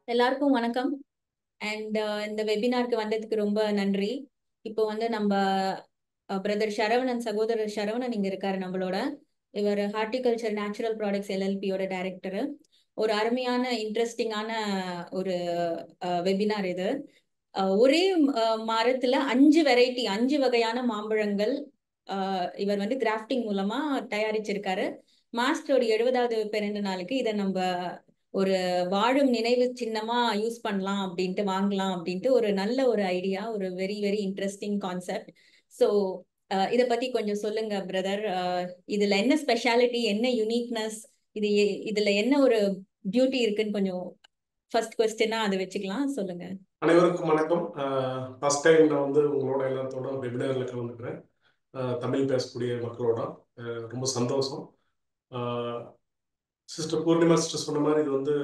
எல்லாருக்கும் வணக்கம். அண்ட் இந்த வெபினாருக்கு வந்ததுக்கு ரொம்ப நன்றி. இப்போ நம்ம பிரதர் சரவணன், சகோதரர் சரவணன் இங்க இருக்காரு நம்மளோட. இவர் ஹார்டிகல்ச்சர் நேச்சுரல் ப்ராடக்ட்ஸ் எல்எல்பியோட டைரக்டர். ஒரு அருமையான இன்ட்ரெஸ்டிங்கான ஒரு வெபினார் இது. ஒரே மரத்துல 5 வெரைட்டி, 5 வகையான மாம்பழங்கள் இவர் கிராஃப்டிங் மூலமா தயாரிச்சிருக்காரு. மாஸ்டரோட 70வது பிறந்த நாளுக்கு இதை நம்ம ஒரு வாழும் நினைவு சின்னமா யூஸ் பண்ணலாம் அப்படின்ட்டு, வாங்கலாம் அப்படின்ட்டு ஒரு நல்ல ஒரு ஐடியா, ஒரு very very interesting concept. So இதை பத்தி கொஞ்சம் சொல்லுங்க பிரதர். இதுல என்ன ஸ்பெஷாலிட்டி, என்ன யூனிக்னஸ், இதுல என்ன ஒரு பியூட்டி இருக்குன்னு கொஞ்சம் ஃபர்ஸ்ட் கொஸ்டினா அதை வச்சுக்கலாம், சொல்லுங்க. அனைவருக்கும் வணக்கம். ஃபர்ஸ்ட் டைம் நான் உங்களோட எல்லாத்தோட வெபினாரில் கலந்துக்கிறேன். தமிழ் பேசக்கூடிய மக்களோட ரொம்ப சந்தோஷம். சிஸ்டர் பூர்ணிமா சிஸ்டர் சொன்ன மாதிரி இது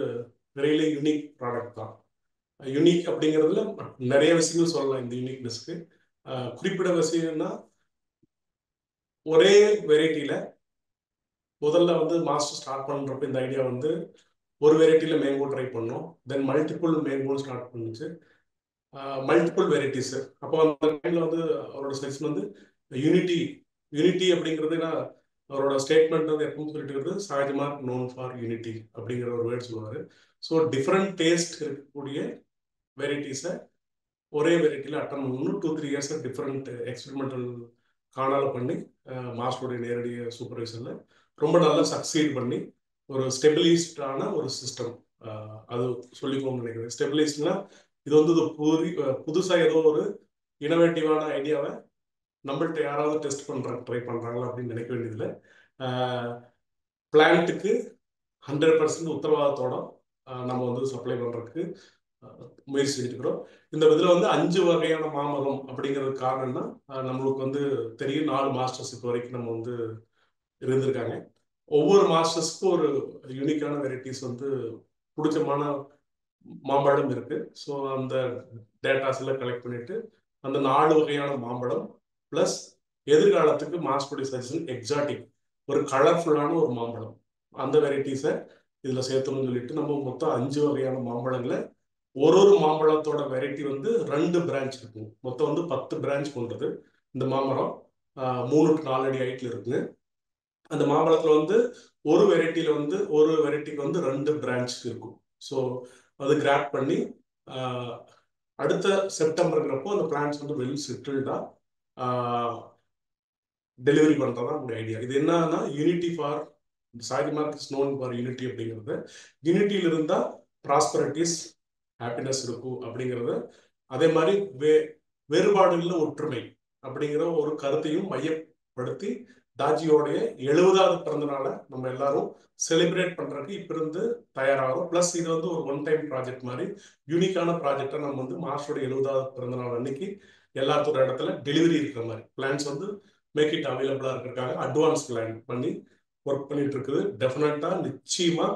வெரிலி யூனிக் ப்ராடக்ட் தான். யூனிக் அப்படிங்கிறதுல நிறைய விஷயங்கள் சொல்லலாம். இந்த யூனிக்னஸ்க்கு குறிப்பிட விஷயம்னா, ஒரே வெரைட்டியில் முதல்ல மாஸ்டர் ஸ்டார்ட் பண்ணுறப்ப இந்த ஐடியா ஒரு வெரைட்டியில் மேங்கோ ட்ரை பண்ணோம். தென் மல்டிபிள் மேங்கோ ஸ்டார்ட் பண்ணுச்சு, மல்டிபிள் வெரைட்டிஸ். அப்போ அந்த டைம்ல அவரோட செக்ஷன் யூனிட்டி யூனிட்டி அப்படிங்கிறது, அவரோட ஸ்டேட்மெண்ட் எப்பவும் சொல்லிட்டு இருக்குது, சாஜ்மார்க் நோன் ஃபார் யூனிட்டி அப்படிங்கிற ஒரு வேர்ட் சொல்லுவார். ஸோ டிஃப்ரெண்ட் டேஸ்ட் இருக்கக்கூடிய வெரைட்டிஸை ஒரே வெரைட்டியில் அட்டன் பண்ணணும். 2-3 இயர்ஸ் டிஃப்ரெண்ட் எக்ஸ்பெரிமெண்டல் காணால பண்ணி மாஸ்டருடைய நேரடி சூப்பர்வைசரில் ரொம்ப நல்லா சக்சீட் பண்ணி ஒரு ஸ்டெபிலிஸ்டான ஒரு சிஸ்டம் அது சொல்லிக்கணும்னு நினைக்கிறேன். ஸ்டெபிலிஸ்ட்னா இது புதுசாக ஏதோ ஒரு இனோவேட்டிவான ஐடியாவை நம்மள்கிட்ட யாராவது டெஸ்ட் ட்ரை பண்ணுறாங்களா அப்படின்னு நினைக்க வேண்டியதில்லை. பிளான்ட்டுக்கு 100% உத்தரவாதத்தோட நம்ம சப்ளை பண்ணுறதுக்கு முயற்சி செஞ்சுக்கிறோம். இந்த இதில் 5 வகையான மாமரம் அப்படிங்கிறதுக்கு காரணம்னா, நம்மளுக்கு தெரியும் 4 மாஸ்டர்ஸ் இப்போ வரைக்கும் நம்ம இருந்திருக்காங்க. ஒவ்வொரு மாஸ்டர்ஸ்க்கும் ஒரு யூனிக்கான வெரைட்டிஸ் பிடிச்சமான மாம்பழம் இருக்கு. ஸோ அந்த டேட்டாஸ் எல்லாம் கலெக்ட் பண்ணிட்டு அந்த 4 வகையான மாம்பழம் பிளஸ் எதிர்காலத்துக்கு மாஸ்டருடைய சஜஷன் எக்ஸாட்டிக் ஒரு கலர்ஃபுல்லான ஒரு மாம்பழம், அந்த வெரைட்டிஸை இதில் சேர்த்தணும்னு சொல்லிட்டு நம்ம மொத்தம் 5 வகையான மாம்பழங்களை, ஒரு மாம்பழத்தோட வெரைட்டி 2 பிரான்ச் இருக்கும். மொத்தம் 10 பிரான்ச் கொண்டது இந்த மாமரம். 3 to 4 அடி ஹைட்ல இருக்குங்க. அந்த மாம்பழத்துல ஒரு வெரைட்டியில ஒரு வெரைட்டிக்கு 2 பிரான்ச் இருக்கும். ஸோ அது கிராஃப்ட் பண்ணி அடுத்த செப்டம்பருங்கிறப்போ அந்த பிளான்ஸ் வெல் செட்டில்டா டெலிவரி பண்ணுறதா உங்களுடைய ஐடியா. இது என்னன்னா, unity for Sahaj Marg is known for unity அப்படிங்கிறது. யூனிட்டியில் இருந்தால் ப்ராஸ்பரிட்டிஸ், ஹாப்பினஸ் இருக்கும் அப்படிங்கிறது. அதே மாதிரி வேறுபாடுகளில் ஒற்றுமை அப்படிங்கிற ஒரு கருத்தையும் மையப்படுத்தி தாஜியோடைய 70வது பிறந்த நாளை நம்ம எல்லாரும் செலிப்ரேட் பண்றதுக்கு இப்ப இருந்து தயாராகும். பிளஸ் இது ஒரு ஒன் டைம் ப்ராஜெக்ட் மாதிரி யூனிக்கான ப்ராஜெக்டை நம்ம மாஸ்டருடைய 70வது பிறந்த நாள் அன்னைக்கு எல்லாத்தோட இடத்துல டெலிவரி இருக்கிற மாதிரி பிளான்ஸ் மேக் இட் அவைலபிளா இருக்கிறதுக்காக அட்வான்ஸ் பிளான் பண்ணி ஒர்க் பண்ணிட்டு இருக்குது. டெஃபினட்டா நிச்சயமா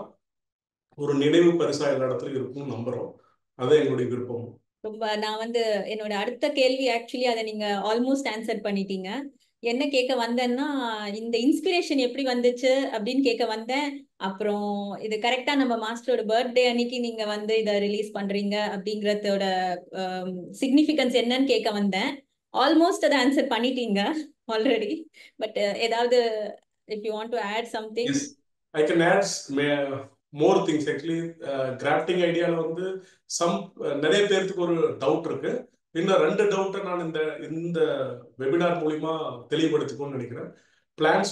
ஒரு நினைவு பரிசா எல்லா இடத்துலயும் இருக்கும்னு நம்புறோம். அதான் எங்களுடைய விருப்பம். ரொம்ப நான் என்னோட அடுத்த கேள்வி ஆக்சுவலி அதை நீங்க ஆல்மோஸ்ட் ஆன்சர் பண்ணிட்டீங்க. என்ன கேட்க வந்தேன்னா, இந்த இன்ஸ்பிரேஷன் எப்படி வந்துச்சு அப்படின்னு கேட்க வந்தேன். அப்புறம் இது கரெக்டா நம்ம மாஸ்டரோட பர்த்டே அன்னைக்கு நீங்க இதை ரிலீஸ் பண்றீங்க அப்படிங்கறதோட சிக்னிஃபிகன்ஸ் என்னன்னு கேட்க வந்தேன். ஆல்மோஸ்ட் அதை ஆன்சர் பண்ணிட்டீங்க ஆல்ரெடி. பட் ஏதாவது if you want to add something. Yes, I can add more things. Actually, crafting ஐடியாவில் நிறைய பேருக்கு ஒரு டவுட் இருக்கு. இன்னும் 2 டவுட்டை நான் இந்த வெபினார் மூலியமா தெளிவுபடுத்திக்கணும்னு நினைக்கிறேன். பிளான்ஸ்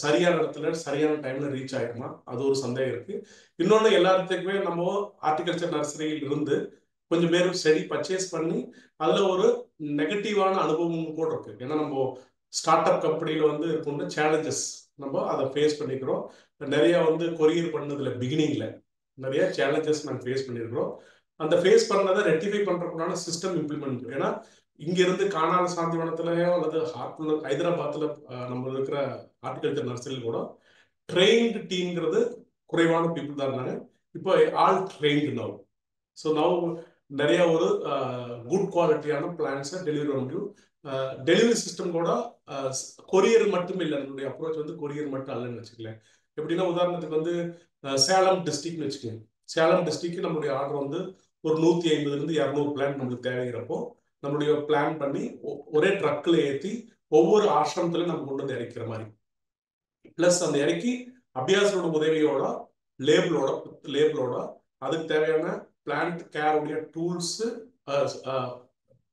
சரியான இடத்துல சரியான டைம்ல ரீச் ஆயிருமா, அது ஒரு சந்தேகம் இருக்கு. இன்னொன்று, எல்லாத்துக்குமே நம்ம ஹார்டிகல்ச்சர் நர்சரியில் இருந்து கொஞ்சம் பேர் செடி பர்ச்சேஸ் பண்ணி அதுல ஒரு நெகட்டிவான அனுபவம் கூட இருக்கு. ஏன்னா நம்ம ஸ்டார்ட் அப் கம்பெனியில இருக்கின்ற சேலஞ்சஸ் நம்ம அதை ஃபேஸ் பண்ணிக்கிறோம். நிறைய கொரியர் பண்ணதுல பிகினிங்ல நிறைய சேலஞ்சஸ் நாங்கள் ஃபேஸ் பண்ணியிருக்கிறோம். அந்த ஃபேஸ் பண்ணதை ரெக்டிஃபை பண்றதுக்குண்டான சிஸ்டம் இம்ப்ளிமெண்ட். ஏன்னா இங்க இருந்து காணாத சாந்திவனத்திலயோ அல்லது ஹைதராபாத்ல நம்ம இருக்கிற ஹார்டிகல்ச்சர் நர்சரியில் கூட ட்ரெயின்டு டீம்ங்கிறது குறைவான பீப்புள் தான் இருந்தாங்க. இப்போ all trained now. So now நிறைய ஒரு குட் குவாலிட்டியான பிளான்ஸை டெலிவரி பண்ண முடியும். டெலிவரி சிஸ்டம் கூட கொரியர் மட்டும் இல்லை. நம்மளுடைய அப்ரோச் கொரியர் மட்டும் அல்லன்னு வச்சுக்கல. எப்படின்னா, உதாரணத்துக்கு சேலம் டிஸ்ட்ரிக்ட்னு வச்சுக்கோங்க. சேலம் டிஸ்ட்ரிக்ட் நம்மளுடைய ஆர்டர் வந்து ஒரு 150 200 பிளான் நம்மளுக்கு தேவைங்கிறப்போ நம்மளுடைய பிளான் பண்ணி ஒரே ட்ரக்ல ஏற்றி ஒவ்வொரு ஆசிரமத்திலும் நம்ம கொண்டு வந்து இறக்கிற மாதிரி. பிளஸ் அந்த இறக்கி அபியாசோட உதவியோட லேபிளோட அதுக்கு தேவையான பிளான்ட் கேருடைய டூல்ஸ்,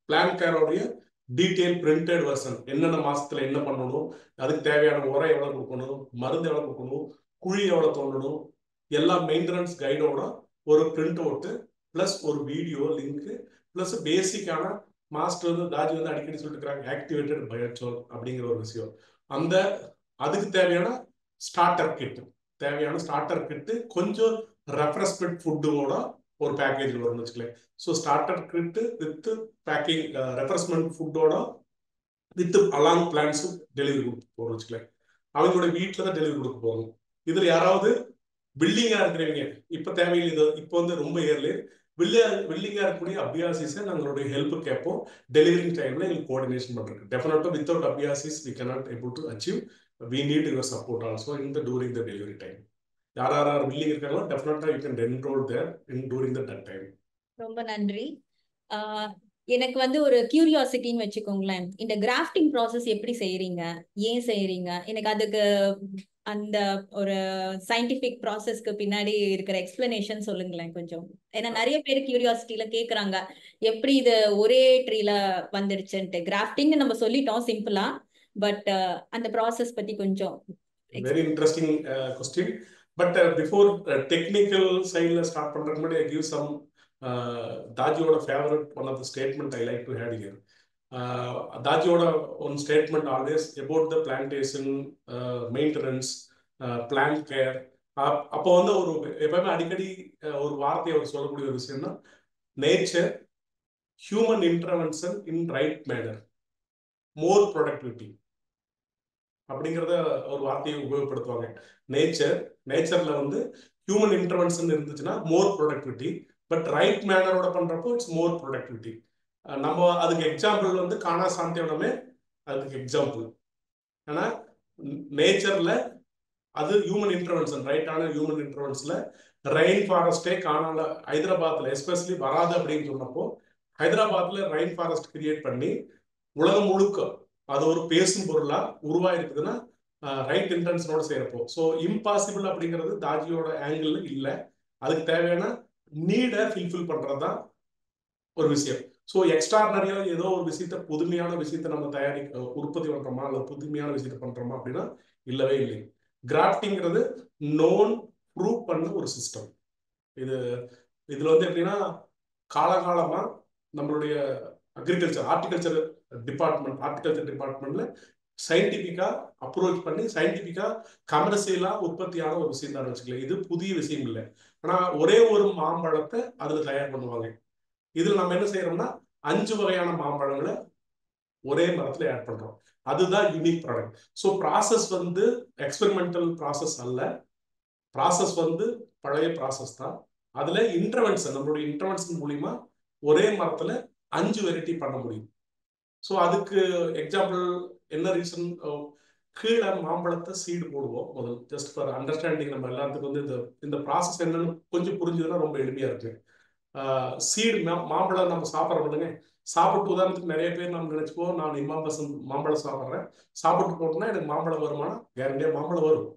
பிளான்ட் கேரோடைய டீட்டெயில் பிரிண்டட் வெர்ஷன், என்னென்ன மாசத்துல என்ன பண்ணணும், அதுக்கு தேவையான உரம் எவ்வளவு கொடுக்கணும், மருந்து எவ்வளவு கொடுக்கணும், குழி எவ்வளவு தோண்டணும், எல்லா மெயின்டெனன்ஸ் கைடோட ஒரு பிரிண்ட் அவுட் பிளஸ் ஒரு வீடியோ லிங்க் பிளஸ் பேசிக்கான மாஸ்டர் ராஜ் வந்து அடிக்கடி சொல்லிட்டு இருக்காங்க ஆக்டிவேட்டட் பயோச்சோல் அப்படிங்கிற ஒரு விஷயம். அந்த அதுக்கு தேவையான ஸ்டார்டர் கிட்டு கொஞ்சம் ரெஃப்ரெஷ்மெண்ட் ஃபுட்டோட ஒரு பேக்கேஜ் வரும்னு வச்சுக்கலேன். So starter kit with packing refreshment ஃபுட்டோட வித் அலாங் பிளான்ஸும் டெலிவரி கொடுத்து போகிறோம் வச்சுக்கலேன். அவங்களோட வீட்டில் தான் டெலிவரி கொடுக்க போகணும். இதில் யாராவது பில்டிங்காக இருக்கிறவங்க இப்போ தேவையில்லை, இது இப்போ வந்து ரொம்ப ஏர்லி பில்டிங்காக இருக்கக்கூடிய அபியாசிஸை நாங்களுடைய ஹெல்ப் கேட்போம். டெலிவரி டைமில் எங்களுக்கு கோஆர்டினேஷன் பண்ணுறதுக்கு டெஃபினட்டாக without abhyasis we cannot able to achieve. We need your support also in the during the delivery time. யார் பில்லிங் இருக்காங்களோ டெஃபினட்டா you can enrol there in during that time. ரொம்ப நன்றி. எனக்கு வந்து ஒரு கியூரியாசிட்டின்னு வச்சுக்கோங்களேன், இந்த கிராஃப்டிங் ப்ராசஸ் எப்படி செய்யறீங்க, ஏன் செய்யறீங்க, எனக்கு அதுக்கு அந்த ஒரு சயின்டிபிக் ப்ராசஸ்க்கு பின்னாடி இருக்கிற எக்ஸ்பிளனேஷன் சொல்லுங்களேன் கொஞ்சம். ஏன்னா நிறைய பேர் கியூரியாசிட்டியில கேக்குறாங்க எப்படி இது ஒரே ட்ரீல வந்துருச்சுன்ட்டு. கிராஃப்டிங் நம்ம சொல்லிட்டோம் சிம்பிளா, பட் அந்த ப்ராசஸ் பத்தி கொஞ்சம். Very interesting question. But before technical சைட்ல ஸ்டார்ட் பண்றதுக்கு முன்னாடி ஐ கிவ் சம் தாஜியோட favourite one of the statement I like to hate here. தாஜியோட one statement always about the plantation maintenance plant care. அப்போ வந்து ஒரு எப்பவுமே அடிக்கடி ஒரு வார்த்தையை அவர் சொல்லக்கூடிய ஒரு விஷயம்னா nature human intervention in right manner more productivity அப்படிங்கிறத ஒரு வார்த்தையை உபயோகப்படுத்துவாங்க. நேச்சர்ல வந்து ஹியூமன் இன்டர்வென்ஷன் இருந்துச்சுன்னா மோர் ப்ரொடக்டிவிட்டி, பட் ரைட் மேனரோட பண்றப்போ இட்ஸ் மோர் ப்ரொடக்டிவிட்டி. நம்ம அதுக்கு எக்ஸாம்பிள் வந்து காணா சாந்தியோடமே அதுக்கு எக்ஸாம்பிள். ஏன்னா நேச்சர்ல அது ஹியூமன் இன்டர்வென்ஷன், ரைட்டான ஹியூமன் இன்டர்வென்ஷன்ல ரெயின் ஃபாரஸ்டே காணால ஹைதராபாத்ல எஸ்பெஷலி வராது அப்படின்னு சொன்னப்போ ஹைதராபாத்ல ரெயின் ஃபாரஸ்ட் கிரியேட் பண்ணி உலகம் முழுக்க அது ஒரு பேசும் பொருளா உருவாயிருக்குதுன்னா ரைட் இன்டென்ஷனோட செய்யறப்போ. ஸோ இம்பாசிபிள் அப்படிங்கிறது தாஜியோட ஆங்கிள் இல்லை. அதுக்கு தேவையான நீடை ஃபில்ஃபில் பண்றதுதான் ஒரு விஷயம். ஸோ எக்ஸ்ட்ராடனரியா ஏதோ ஒரு விஷயத்த புதுமையான விஷயத்த நம்ம உற்பத்தி பண்றோமா அல்லது புதுமையான விஷயத்த பண்றோமா அப்படின்னா இல்லவே இல்லை. கிராஃப்டிங்கிறது நோன் ப்ரூவ் பண்ண ஒரு சிஸ்டம். இதுல வந்து எப்படின்னா காலகாலமா நம்மளுடைய ஹார்டிகல்ச்சர் டிபார்ட்மெண்ட்ல சயின்டிபிக்கா அப்ரோச் பண்ணி சயின்டிபிக்கா கமர்சியலா உற்பத்தியான ஒரு விஷயம் தான் வச்சுக்கல. இது புதிய விஷயம் இல்லை. ஆனா ஒரே ஒரு மாம்பழத்தை அதுல தயார் பண்ணுவாங்க. இதுல நம்ம என்ன செய்யறோம்னா 5 வகையான மாம்பழங்களை ஒரே மரத்துல ஆட் பண்றோம். அதுதான் யூனிக் ப்ராடக்ட். ஸோ ப்ராசஸ் வந்து எக்ஸ்பெரிமெண்டல் ப்ராசஸ் அல்ல, ப்ராசஸ் வந்து பழைய ப்ராசஸ் தான். அதுல நம்மளுடைய இன்டர்வென்ஷன் மூலியமா ஒரே மரத்துல 5 வெரைட்டி பண்ண முடியும். ஸோ அதுக்கு எக்ஸாம்பிள் என்ன ரீசன், கீழே மாம்பழத்தை சீடு போடுவோம் முதல், ஜஸ்ட் ஃபார் அண்டர்ஸ்டாண்டிங். நம்ம எல்லாத்துக்கும் வந்து இந்த ப்ராசஸ் என்னன்னு கொஞ்சம் புரிஞ்சதுன்னா ரொம்ப எளிமையா இருக்கு. சீடு மாம்பழம் நம்ம சாப்பிட்றோம்லங்க, சாப்பிட்டு உதாரணத்துக்கு நிறைய பேர் நம்ம நினைச்சுப்போம் நான் மாம்பழம் சாப்பிட்றேன், சாப்பிட்டு போட்டோம்னா எனக்கு மாம்பழம் வருமானா கேரண்டியா மாம்பழம் வரும்.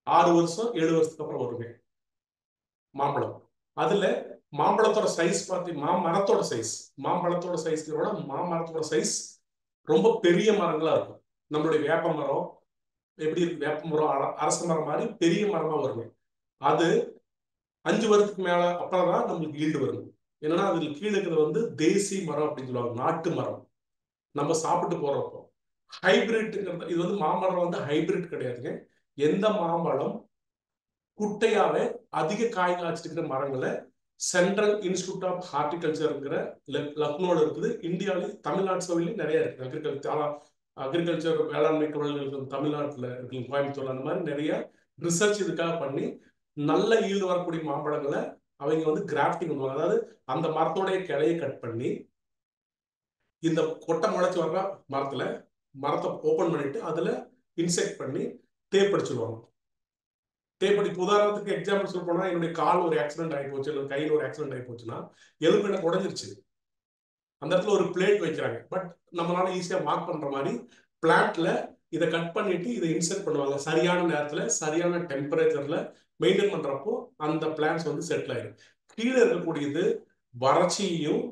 6 வருஷம் 7 வருஷத்துக்கு அப்புறம் வருங்க மாம்பழம். அதுல மாம்பழத்தோட சைஸ் பார்த்து மாம்பழத்தோட சைஸ்களோட மாமரத்தோட சைஸ் ரொம்ப பெரிய மரங்களா இருக்கும். நம்மளுடைய வேப்ப மரம் எப்படி இருக்கு, வேப்ப மரம் அரச மரம் மாதிரி பெரிய மரமா வருங்க. அது 5 வருஷத்துக்கு மேல அப்புறம் தான் நம்மளுக்கு ஈல்டு வரும். என்னன்னா அதுல கீழே இருக்கிறது வந்து தேசி மரம் அப்படின்னு சொல்லுவாங்க, நாட்டு மரம். நம்ம சாப்பிட்டு போறப்போ ஹைபிரிட்ங்கிறது, இது வந்து மாமரம் வந்து ஹைபிரிட் கிடையாதுங்க. எந்த மாம்பழம் குட்டையாவே அதிக காய் காய்ச்சிட்டு இருக்கிற மரங்களை சென்ட்ரல் இன்ஸ்டிடியூட் ஆஃப் ஹார்டிகல்ச்சர்ங்கிற லக்னோல இருக்குது. இந்தியாவிலேயே தமிழ்நாடு சைட்லயும் நிறைய இருக்கு. அக்ரிகல்ச்சர் வேளாண்மை தொழில்கள் தமிழ்நாட்டில் இருக்கு, கோயம்புத்தூர், அந்த மாதிரி நிறைய ரிசர்ச் இதுக்காக பண்ணி நல்ல ஈல்டு வரக்கூடிய மாம்பழங்களை அவங்க வந்து கிராஃப்டிங் பண்ணுவாங்க. அதாவது அந்த மரத்தோடைய கிளையை கட் பண்ணி இந்த கொட்டை முளைச்சி வர்ற மரத்தை ஓபன் பண்ணிட்டு அதுல இன்செக்ட் பண்ணி தேப்படிச்சிருவாங்க. தேவைப்படி உதாரணத்துக்கு எக்ஸாம்பிள் சொல்ல போனா என்னுடைய கால் ஒரு ஆக்சிடென்ட் ஆகி போச்சு, இல்லை கையில் ஒரு ஆக்சிடென்ட் ஆகி போச்சுன்னா எலும்பு எனக்கு உடஞ்சிருச்சு, அந்த இடத்துல ஒரு பிளேட் வைக்கிறாங்க. பட் நம்மளால ஈஸியா மார்க் பண்ற மாதிரி பிளான்ட்ல இதை கட் பண்ணிட்டு இதை இன்சர்ட் பண்ணுவாங்க. சரியான நேரத்துல சரியான டெம்பரேச்சர்ல மெயின்டைன் பண்றப்போ அந்த பிளான்ட்ஸ் வந்து செட்டில் ஆயிடும். கீழே இருக்கக்கூடியது வறட்சியையும்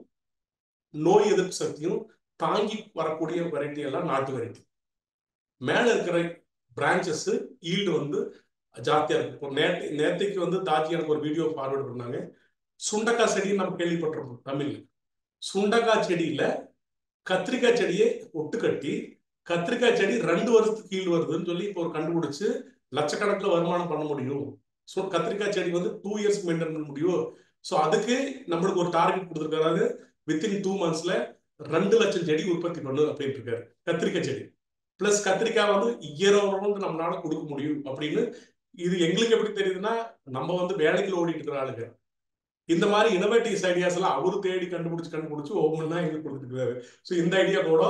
நோய் எதிர்ப்பு சக்தியும் தாங்கி வரக்கூடிய வெரைட்டி எல்லாம் நாட்டு வெரைட்டி. மேல இருக்கிற பிரான்ச்சஸ் ஈல்டு வந்து ஜாஸ்தியா இருக்கு. இப்போ நேற்றுக்கு வந்து தாஜி எனக்கு ஒரு வீடியோ ஃபார்வர்ட் பண்ணாங்க. சுண்டக்காய் செடின்னு நம்ம கேள்விப்பட்டிருப்போம் தமிழ்ல. சுண்டக்காய் செடியில கத்திரிக்காய் செடியை ஒட்டு கட்டி கத்திரிக்காய் செடி 2 வருஷத்துக்கு கீழ் வருதுன்னு சொல்லி இப்போ ஒரு கண்டுபிடிச்சு லட்சக்கணக்கில் வருமானம் பண்ண முடியும். ஸோ கத்திரிக்காய் செடி வந்து 2 இயர்ஸ் மெயின்டைன் பண்ண முடியும். ஸோ அதுக்கு நம்மளுக்கு ஒரு டார்கெட் கொடுத்துருக்காரு. வித்தின் 2 monthsல 2 லட்சம் செடி உற்பத்தி பண்ணு அப்படின்ட்டு இருக்காரு கத்திரிக்காய் செடி. பிளஸ் கத்திரிக்காய் வந்து இயர் ரவுண்ட் நம்மளால கொடுக்க முடியும் அப்படின்னு. இது எங்களுக்கு எப்படி தெரியுதுன்னா, நம்ம வந்து வேலைக்கு ஓடிட்டு இருக்கிற ஆளுங்க. இந்த மாதிரி இனோவேட்டிவ் ஐடியாஸ் எல்லாம் அவரு தேடி கண்டுபிடிச்சு ஒவ்வொன்றா எங்களுக்கு கொடுத்துருக்காரு. ஸோ இந்த ஐடியா கூட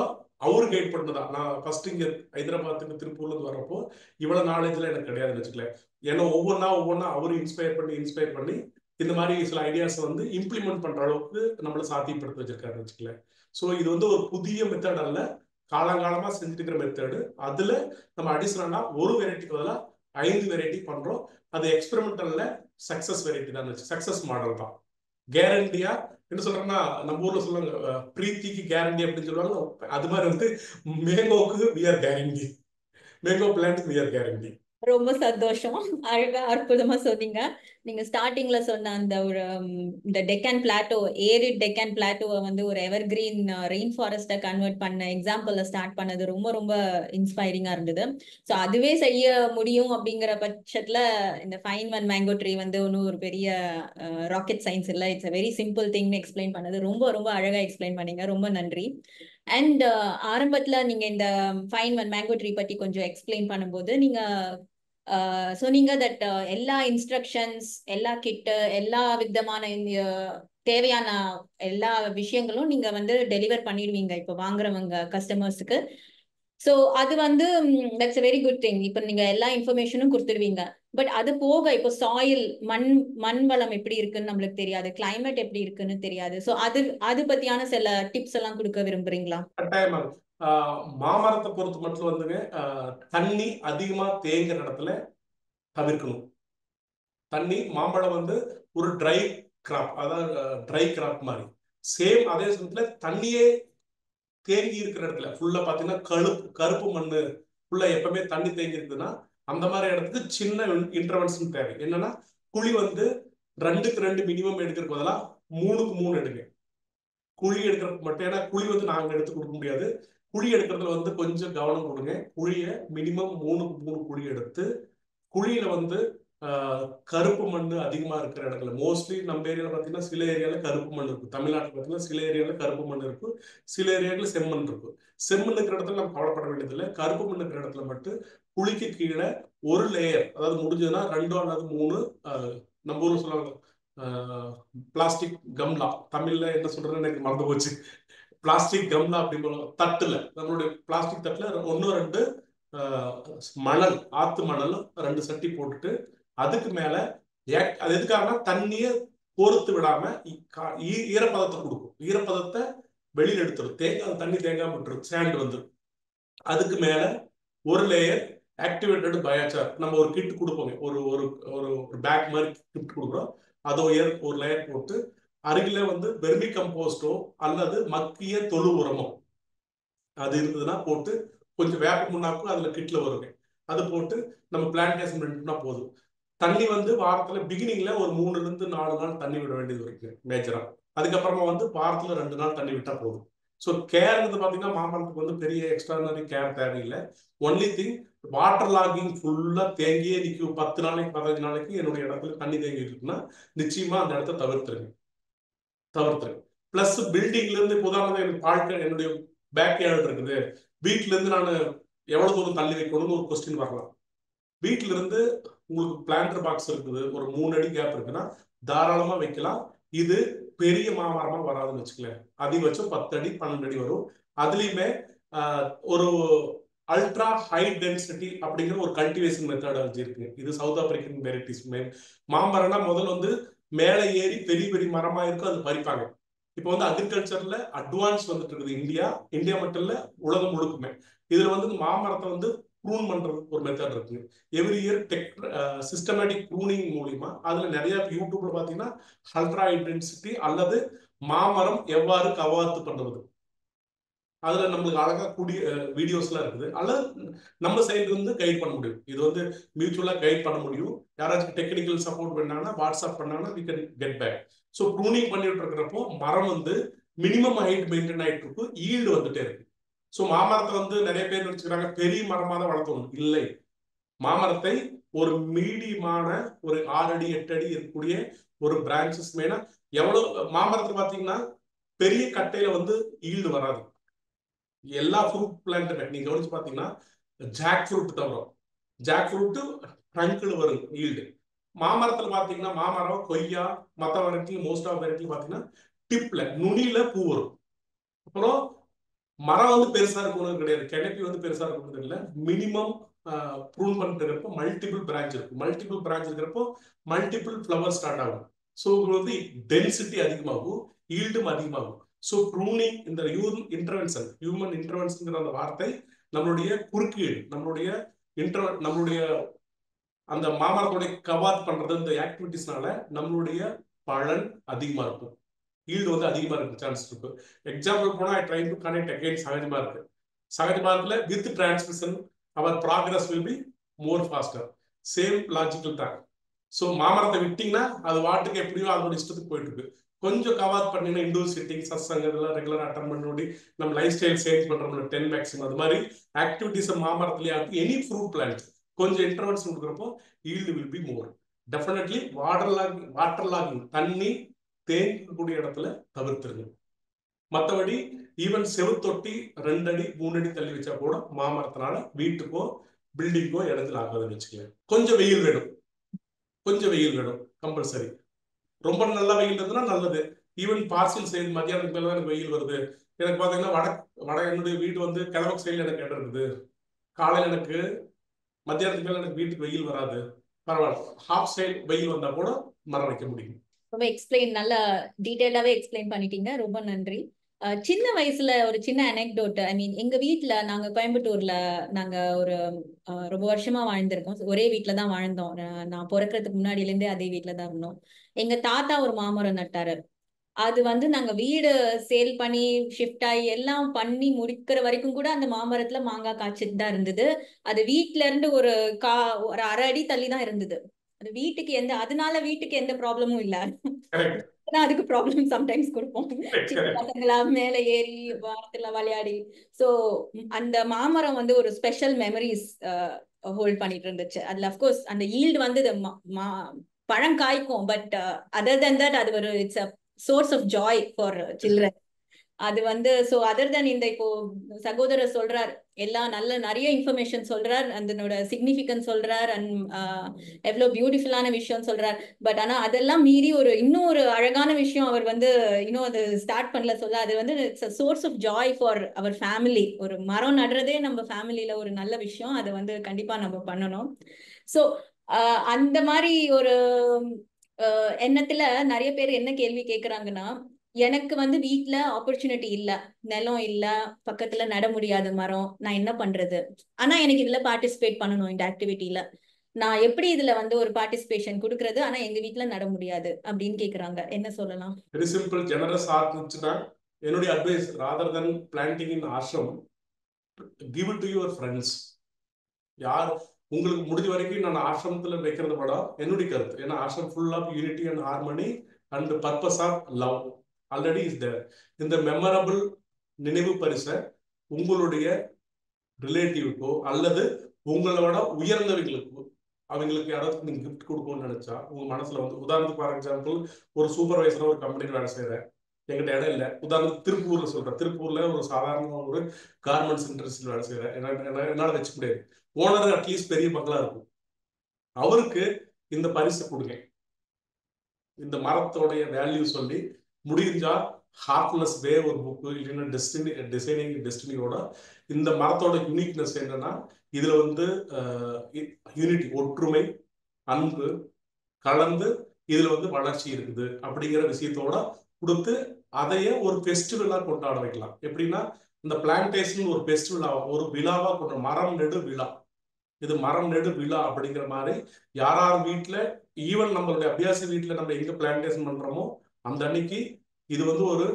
அவரு கைட் பண்ணதான். நான் ஃபர்ஸ்ட் இங்க ஹைதராபாத்துக்கு திருப்பூர்ல இருந்து வரப்போ இவ்வளவு நாலேஜ்ல எனக்கு கிடையாதுன்னு வச்சுக்கல. ஏன்னா ஒவ்வொன்னா அவரு இன்ஸ்பயர் பண்ணி இந்த மாதிரி சில ஐடியாஸ் வந்து இம்ப்ளிமெண்ட் பண்ற அளவுக்கு நம்மள சாத்தியப்படுத்தி வச்சிருக்காருன்னு வச்சுக்கல. ஸோ இது வந்து ஒரு புதிய மெத்தட் அல்ல, காலங்காலமா செஞ்சுட்டு இருக்கிற மெத்தடு. அதுல நம்ம அடிஷனலா ஒரு வெரைட்டிக்கு பதிலாக 5 வெரைட்டி பண்றோம். அது எக்ஸ்பெரிமெண்டல்ல சக்சஸ் வெரைட்டி தான், சக்சஸ் மாடல் தான். கேரண்டியா என்ன சொல்றேன்னா, நம்ம ஊர்ல சொல்லுவாங்க பிரீத்திக்கு கேரண்டி அப்படின்னு சொல்லுவாங்க. அது மாதிரி வந்து மேங்கோக்கு we are guarantee, mango plant we are guarantee. ரொம்ப சந்தோஷம். அழகா அற்புதமா சொன்னீங்க. நீங்க ஸ்டார்டிங்ல சொன்ன அந்த ஒரு இந்த டெக்கன் பிளாட்டோ, ஏரிட் டெக்கன் பிளாட்டோவை வந்து ஒரு எவர் கிரீன் ரெயின் ஃபாரஸ்டை கன்வெர்ட் பண்ண எக்ஸாம்பிள்ல ஸ்டார்ட் பண்ணது ரொம்ப ரொம்ப இன்ஸ்பைரிங்கா இருந்தது. ஸோ அதுவே செய்ய முடியும் அப்படிங்கிற பட்சத்துல இந்த ஃபைன் ஒன் மேங்கோ ட்ரீ வந்து ஒன்றும் ஒரு பெரிய ராக்கெட் சயின்ஸ் இல்லை. இட்ஸ் அ வெரி சிம்பிள் திங்னு எக்ஸ்பிளைன் பண்ணது ரொம்ப ரொம்ப அழகா எக்ஸ்பிளைன் பண்ணீங்க. ரொம்ப நன்றி. அண்ட் ஆரம்பத்துல நீங்க இந்த ஃபைன் ஒன் மேங்கோ ட்ரீ பத்தி கொஞ்சம் எக்ஸ்பிளைன் பண்ணும்போது நீங்க சொன்னீங்க தட் எல்லா இன்ஸ்ட்ரக்ஷன்ஸ், எல்லா கிட்டு, எல்லா விதமான தேவையான எல்லா விஷயங்களும் நீங்க வந்து டெலிவர் பண்ணிடுவீங்க இப்போ வாங்குறவங்க கஸ்டமர்ஸுக்கு. ஸோ அது வந்து that's a very good thing. இப்போ நீங்க எல்லா இன்ஃபர்மேஷனும் கொடுத்துருவீங்க. பட் அது போக இப்போ சாயில், மண் வளம் எப்படி இருக்குன்னு நம்மளுக்கு தெரியாது, கிளைமேட் எப்படி இருக்குன்னு தெரியாது. ஸோ அது பத்தியான சில டிப்ஸ் எல்லாம் கொடுக்க விரும்புறீங்களா? கட்டாயமா. மாமரத்தை பொறுத்து மட்டும் வந்துங்க, தண்ணி அதிகமா தேங்குற இடத்துல தவிர்க்கணும். தண்ணி மாம்பழம் வந்து ஒரு ட்ரை கிராப், அதாவது ட்ரை கிராப் மாதிரி. சேம் அதே சமயத்துல தண்ணியே தேங்கி இருக்கிற இடத்துல ஃபுல்லா பாத்தீங்கன்னா கருப்பு மண்ணு ஃபுல்லா எப்பவுமே தண்ணி தேங்கி இருக்குதுன்னா அந்த மாதிரி இடத்துக்கு சின்ன இன்டர்வென்ஷன் தேவை. என்னன்னா குழி வந்து 2க்கு 2 மினிமம் எடுக்கிறதுக்கு பதிலாக 3க்கு 3 எடுங்க. குழி எடுக்கிறதுக்கு மட்டும், ஏன்னா குழி வந்து நாங்க எடுத்து கொடுக்க முடியாது. குழி எடுக்கிறதுல வந்து கொஞ்சம் கவனம் கொடுங்க. குழியை மினிமம் 3க்கு 3 குழி எடுத்து, குழியில வந்து கருப்பு மண் அதிகமா இருக்கிற இடத்துல, மோஸ்ட்லி நம்ம ஏரியாவில் பார்த்தீங்கன்னா சில ஏரியாவில் கருப்பு மண் இருக்கும். தமிழ்நாட்டில் பார்த்தீங்கன்னா சில ஏரியாவில் கருப்பு மண் இருக்கும், சில ஏரியாவில் செம்மண் இருக்கும். செம்மண் இருக்கிற இடத்துல நம்ம கவலைப்பட வேண்டியதில்லை. கருப்பு மண் இருக்கிற இடத்துல மட்டும் குழிக்கு கீழே ஒரு லேயர், அதாவது முடிஞ்சதுன்னா 2 அல்லது 3, நம்ம ஊர்ல சொல்லுவாங்க பிளாஸ்டிக் கம்லா, தமிழ்ல என்ன சொல்றதுன்னு எனக்கு மறந்து போச்சு. பிளாஸ்டிக் கம்லா அப்படின்னு தட்டுல, நம்மளுடைய பிளாஸ்டிக் தட்டுல 1-2 மணல், ஆத்து மணல் 2 சட்டி போட்டுட்டு அதுக்கு மேல அது எதுக்காகனா தண்ணிய கோர்த்து விடாம ஈரப்பதத்தை கொடுக்கும். ஈரப்பதத்தை வெளியில் எடுத்துரும், தண்ணி தேங்காம விட்டுரும், சேண்ட் வந்து. அதுக்கு மேல ஒரு லேயர் ஆக்டிவேட்டட் பயோசார், நம்ம ஒரு கிட் கொடுப்போங்க, ஒரு ஒரு ஒரு பேக் மாதிரி கிட் கொடுக்குறோம். அதை ஒரு லேயர் போட்டு அருகில வந்து வெர்மி கம்போஸ்டோ அல்லது மக்கிய தொழு உரமோ அது இருந்ததுன்னா போட்டு, கொஞ்சம் வேப்ப முன்னாக்கும் அதுல கிட்ல வருங்க, அது போட்டு நம்ம பிளான்டேஷன் பண்ணிட்டோம்னா போதும். தண்ணி வந்து வாரத்துல பிகினிங்ல ஒரு 3-4 நாள் தண்ணி விட வேண்டியது இருக்கு மேஜரா. அதுக்கப்புறமா வந்து வாரத்துல 2 நாள் தண்ணி விட்டா போதும். ஸோ கேர் வந்து பாத்தீங்கன்னா மாமரத்துக்கு வந்து பெரிய எக்ஸ்ட்ரானரி கேர் தேவையில்லை. ஒன்லி திங், வாட்டர் லாகிங் ஃபுல்லா தேங்கியே நிற்கும். 10 நாளைக்கு 15 நாளைக்கு என்னுடைய இடத்துல தண்ணி தேங்கி இருக்குன்னா நிச்சயமா அந்த இடத்த தவிர்த்துருங்க. பிளஸ் பில்டிங்ல இருந்து, உதாரணம் எனக்கு வாழ்க்கை என்னுடைய பேக் யார்டு இருக்குது, வீட்டுல இருந்து நான் எவ்வளவு தூரம் தள்ளி வைக்கணும்னு ஒரு கொஸ்டின் வரலாம். வீட்டுல இருந்து உங்களுக்கு பிளான்டர் பாக்ஸ் இருக்குது, ஒரு 3 அடி கேப் இருக்குன்னா தாராளமா வைக்கலாம். இது பெரிய மாமரமா வராதுன்னு வச்சுக்கல, அதிகபட்சம் 10 அடி 12 அடி வரும். அதுலயுமே ஒரு அல்ட்ரா ஹை டென்சிட்டி அப்படிங்கிற ஒரு கல்டிவேஷன் மெத்தடாலஜி இருக்கு. இது சவுத் ஆப்பிரிக்கன் வெரைட்டிஸ். மாமரம்னா முதல்ல வந்து மேலே ஏறி பெரிய பெரிய மரமா இருக்கும், அது பறிப்பாங்க. இப்போ வந்து அக்ரிகல்ச்சர்ல அட்வான்ஸ் வந்துட்டு இருக்குது. இந்தியா மட்டும் இல்ல, உலகம் முழுக்குமே. இதுல வந்து மாமரத்தை வந்து ப்ரூன் பண்றது ஒரு மெத்தட் இருக்கு. எவ்ரி இயர் சிஸ்டமேட்டிக் ப்ரூனிங் மூலியமா அதுல நிறைய யூடியூப்ல பாத்தீங்கன்னா அல்ட்ரா இன்டென்சிட்டி அல்லது மாமரம் எவ்வாறு கவாத்து பண்ணுவது, அதுல நம்மளுக்கு அழகா கூடிய வீடியோஸ்லாம் இருக்குது. அல்லது நம்ம சைடு வந்து கைட் பண்ண முடியும். இது வந்து மியூச்சுவலா கைட் பண்ண முடியும். யாராச்சும் டெக்னிக்கல் சப்போர்ட் பண்ணாங்கன்னா வாட்ஸ்அப் பண்ணாங்கன்னா we can get back. So pruning பண்ணிட்டு இருக்கிறப்போ மரம் வந்து மினிமம் ஹைட் மெயின்டைன் ஆயிட்டு இருக்கும், ஈல்டு வந்துட்டே இருக்கு. ஸோ மாமரத்தை வந்து நிறைய பேர் நினைச்சுக்கிறாங்க பெரிய மரமாக தான் வளர்த்தணும். இல்லை, மாமரத்தை ஒரு மீடியமான ஒரு 6 அடி 8 அடி இருக்கக்கூடிய ஒரு பிரான்சஸ் மேனா எவ்வளவு மாமரத்தை பார்த்தீங்கன்னா பெரிய கட்டையில வந்து ஈல்டு வராது. எல்லா ஃப்ரூட் பிளான்ட்டுமே நீங்க கவனிச்சு பார்த்தீங்கன்னா ஜாக் ஃப்ரூட் தவிர, ஜாக் ஃப்ரூட் ட்ரங்க்ல வரும் ஈல்டு. மாமரத்தில் பார்த்தீங்கன்னா மாமரம், கொய்யா, மற்ற வெரைட்டி மோஸ்ட் ஆஃப் வெரைட்டி பார்த்தீங்கன்னா டிப்ல நுனியில பூ வரும். அப்புறம் மரம் வந்து பெருசா இருக்கணும் கிடையாது, கிணப்பி வந்து பெருசா இருக்கணும் இல்லை. மினிமம் ப்ரூன் பண்ணிட்டு இருக்கிறப்போ மல்டிபிள் பிரான்ச் இருக்கும். மல்டிபிள் பிரான்ச் இருக்கிறப்போ மல்டிபிள் ஃப்ளவர் ஸ்டார்ட் ஆகும். ஸோ உங்களுக்கு வந்து டென்சிட்டி அதிகமாகும், ஈல்டும் அதிகமாகும். ஸோ ப்ரூனிங், இந்த ஹியூமன் இன்டர்வென்ஷன் அந்த வார்த்தை நம்மளுடைய குறுக்கீடு, நம்மளுடைய அந்த மாமரத்தோடைய கவாத் பண்றது, இந்த ஆக்டிவிட்டிஸ்னால நம்மளுடைய பலன் அதிகமா இருக்கும், ஈல்டு வந்து அதிகமா இருக்கு சான்ஸ் இருக்கு. எக்ஸாம்பிள் போனா I try to connect again சகஜமா இருக்கு. சகஜமாரத்துல with transmission our progress will be more faster. Same logical தான். ஸோ மாமரத்தை விட்டீங்கன்னா அது வாட்டுக்கு எப்படியோ அதோட இஷ்டத்துக்கு போயிட்டு இருக்கு. கொஞ்சம் கவாத் பண்ணீங்கன்னா இண்டோர் சிட்டிங், சத்சங்கம் இதெல்லாம் ரெகுலர் அட்டன் பண்ணி நம்ம லைஃப் ஸ்டைல் சேஞ்ச் பண்றோம்ல 10 மேக்ஸிமம், அது மாதிரி ஆக்டிவிட்டிஸ் மாமரத்திலேயே ஆகும். எனி ஃப்ரூட் பிளான்ட் கொஞ்சம் இன்டர்வென்ஷன் கொடுக்குறப்போ yield will be more. Definitely water logging தண்ணி தேங்கக்கூடிய இடத்துல தவிர்த்துருங்க. மற்றபடி ஈவன் செவுத்தொட்டி 2 அடி 3 அடி தள்ளி வச்சா கூட மாமரத்தினால வீட்டுக்கோ பில்டிங்கோ இடத்துல ஆகாதுன்னு வச்சுக்கோங்க. கொஞ்சம் வெயில் வேணும் கம்பல்சரி. ரொம்ப நல்ல வெயில் இருந்ததுன்னா நல்லது. ஈவன் பார்சல் சைடு மத்தியானத்துக்கு மேல தான் எனக்கு வெயில் வருது, எனக்கு பார்த்தீங்கன்னா என்னுடைய வீடு வந்து கிழக்கு சைடில் எனக்கு இடம் இருக்குது, காலையில் எனக்கு மத்தியானத்துக்கு மேல எனக்கு வீட்டுக்கு வெயில் வராது, பரவாயில்ல, ஹாஃப் சைடு வெயில் வந்தா கூட மரம் வைக்க முடியும். ரொம்ப நல்லா டீடைல்டாவே எக்ஸ்பிளைன் பண்ணிட்டீங்க, ரொம்ப நன்றி. சின்ன வயசுல ஒரு சின்ன அனெக்டோட், ஐ மீன் எங்க வீட்டுல நாங்க கோயம்புத்தூர்ல நாங்க ஒரு ரொம்ப வருஷமா வாழ்ந்திருக்கோம். ஒரே வீட்டுல தான் வாழ்ந்தோம். நான் பிறக்கிறதுக்கு முன்னாடியில இருந்தே அதே வீட்டுல தான் இருந்தோம். எங்க தாத்தா ஒரு மாமரம் நட்டாரு. அது வந்து நாங்க வீடு சேல் பண்ணி ஷிஃப்ட் ஆகி எல்லாம் பண்ணி முடிக்கிற வரைக்கும் கூட அந்த மாமரத்துல மாங்காய் காய்ச்சிட்டு தான் இருந்தது. அது வீட்டுல இருந்து ஒரு 1/2 அடி தள்ளி தான் இருந்தது. அது அதனால வீட்டுக்கு எந்த ப்ராப்ளமும் இல்ல. அதுக்கு ப்ராப்ளம் சம்டைம்ஸ் கொடுப்போம். சின்ன பசங்களா மேல ஏறி வாரத்துல விளையாடி. சோ அந்த மாமரம் வந்து ஒரு ஸ்பெஷல் மெமரிஸ் ஹோல்ட் பண்ணிட்டு இருந்துச்சு. அதுல அப்கோர்ஸ் அந்த ஈல்டு வந்து பழம் காய்க்கும், பட் அதர் தென் தட் அது ஒரு it's a source of joy for children. அது வந்து சோ அதர் தென் இந்த இப்போ சகோதரர் சொல்றார், எல்லாம் நிறைய இன்ஃபர்மேஷன் சொல்றார், அதனோட சிக்னிஃபிகன்ஸ் சொல்றார், அண்ட் எவ்வளவு பியூட்டிஃபுல்லான விஷயம் சொல்றார். பட் ஆனா அதெல்லாம் மீறி இன்னும் ஒரு அழகான விஷயம் அவர் வந்து இன்னும் அது ஸ்டார்ட் பண்ணல சொல்ல. அது வந்து it's a source of joy for our family. ஒரு மரம் நடுறதே நம்ம ஃபேமிலியில ஒரு நல்ல விஷயம், அது வந்து கண்டிப்பா நம்ம பண்ணணும். ஸோ அந்த மாதிரி ஒரு எண்ணத்துல நிறைய பேர் என்ன கேள்வி கேட்கறாங்கன்னா, எனக்கு வந்து வீட்டுல ஆப்பர்ச்சுனிட்டி இல்ல, நிலம் இல்ல, பக்கத்துல நட முடியாத மரம், நான் என்ன பண்றது? ஆனா எனக்கு இதுல பார்ட்டிசிபேட் பண்ணணும், இந்த ஆக்டிவிட்டியில நான் எப்படி இதுல வந்து ஒரு பார்ட்டிசிபேஷன் கொடுக்கறது, ஆனா எங்க வீட்டுல நட முடியாது அப்படின்னு கேக்குறாங்க. என்ன சொல்லலாம்? வெரி சிம்பிள், ஜெனரஸ் ஹார்ட் இருந்துச்சுன்னா என்னுடைய advice, rather then planting in ashram, give it to your friends. யார் உங்களுக்கு முடிஞ்ச வரைக்கும் நான் ஆசிரமத்தில் வைக்கிறத விட என்னுடைய கருத்து, ஏன்னா ashram full of unity and harmony and purpose of love already is there. இந்த மெமரபிள் நினைவு பரிசை உங்களுடைய ரிலேட்டிவ்க்கோ அல்லது உங்களோட உயர்ந்தவங்களுக்கோ, அவங்களுக்கு யாராவது நீங்க கிஃப்ட் கொடுக்கணும்னு நினைச்சா உங்க மனசுல வந்து, உதாரணத்துக்கு ஃபார் எக்ஸாம்பிள் ஒரு சூப்பர்வைசரா ஒரு கம்பெனியில் வேலை செய்யறேன், எங்கிட்ட இடம் இல்லை, உதாரணத்துக்கு திருப்பூர்ல சொல்றேன், திருப்பூர்ல ஒரு சாதாரண ஒரு கார்மெண்ட்ஸ் இண்டஸ்ட்ரியில் வேலை செய்யறேன், என்னால வச்சுக்க முடியாது, ஓனர் அட்லீஸ்ட் பெரிய பங்களா இருக்கும், அவருக்கு இந்த பரிசு கொடுங்க. இந்த மரத்தோடைய வேல்யூ சொல்லி முடிஞ்சா ஹார்ட்லெஸ் வே ஒரு புக்கு, இல்லைன்னா டிசைனிங் டெஸ்டினியோட இந்த மரத்தோட யூனிக்னஸ் என்னன்னா இதுல வந்து யூனிட்டி, ஒற்றுமை, அன்பு கலந்து இதுல வந்து வளர்ச்சி இருக்குது அப்படிங்கிற விஷயத்தோட கொடுத்து அதையே ஒரு ஃபெஸ்டிவலா கொண்டாட வைக்கலாம். எப்படின்னா இந்த பிளான்டேஷன் ஒரு ஃபெஸ்டிவலா, ஒரு விழாவா கொண்டு, மரம் நெடு விழா, இது மரம் நெடு விழா அப்படிங்கிற மாதிரி யார் வீட்டுல, ஈவன் நம்மளுடைய அபியாசி வீட்டுல நம்ம எங்க பிளான்டேஷன் பண்றோமோ அந்த அன்னைக்கு இது வந்து ஒரு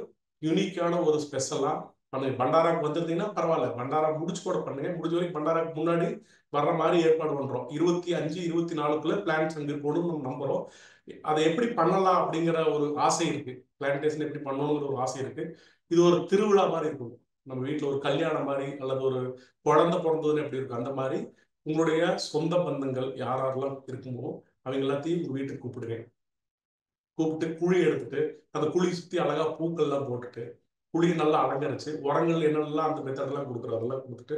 யூனிக்கான ஒரு ஸ்பெஷலா பண்ணுங்க. பண்டாராக்கு வந்துருந்தீங்கன்னா பரவாயில்ல, பண்டாரா முடிச்சு கூட பண்ணுங்க, முடிஞ்ச வரைக்கும் பண்டாராக்கு முன்னாடி வர்ற மாதிரி ஏற்பாடு பண்றோம். 25, 24க்குள்ள பிளான்ஸ் அங்க இருக்கணும்னு நம்ம நம்புறோம். அதை எப்படி பண்ணலாம் அப்படிங்கிற ஒரு ஆசை இருக்கு, பிளான்டேஷன் எப்படி பண்ணணுங்கிற ஒரு ஆசை இருக்கு. இது ஒரு திருவிழா மாதிரி இருக்கும், நம்ம வீட்டுல ஒரு கல்யாணம் மாதிரி, அல்லது ஒரு குழந்தை பிறந்ததுன்னு எப்படி இருக்கும் அந்த மாதிரி உங்களுடைய சொந்த பந்தங்கள் யாரெல்லாம் இருக்குமோ அவங்க எல்லாத்தையும் உங்க வீட்டுக்கு கூப்பிட்டு குழி எடுத்துட்டு அந்த குழி சுத்தி அழகா பூக்கள்லாம் போட்டுட்டு குழியை நல்லா அலங்கரிச்சு உரங்கள் என்னெல்லாம் அந்த மெத்தட்லாம் கொடுக்குறோம் அதெல்லாம் கொடுத்துட்டு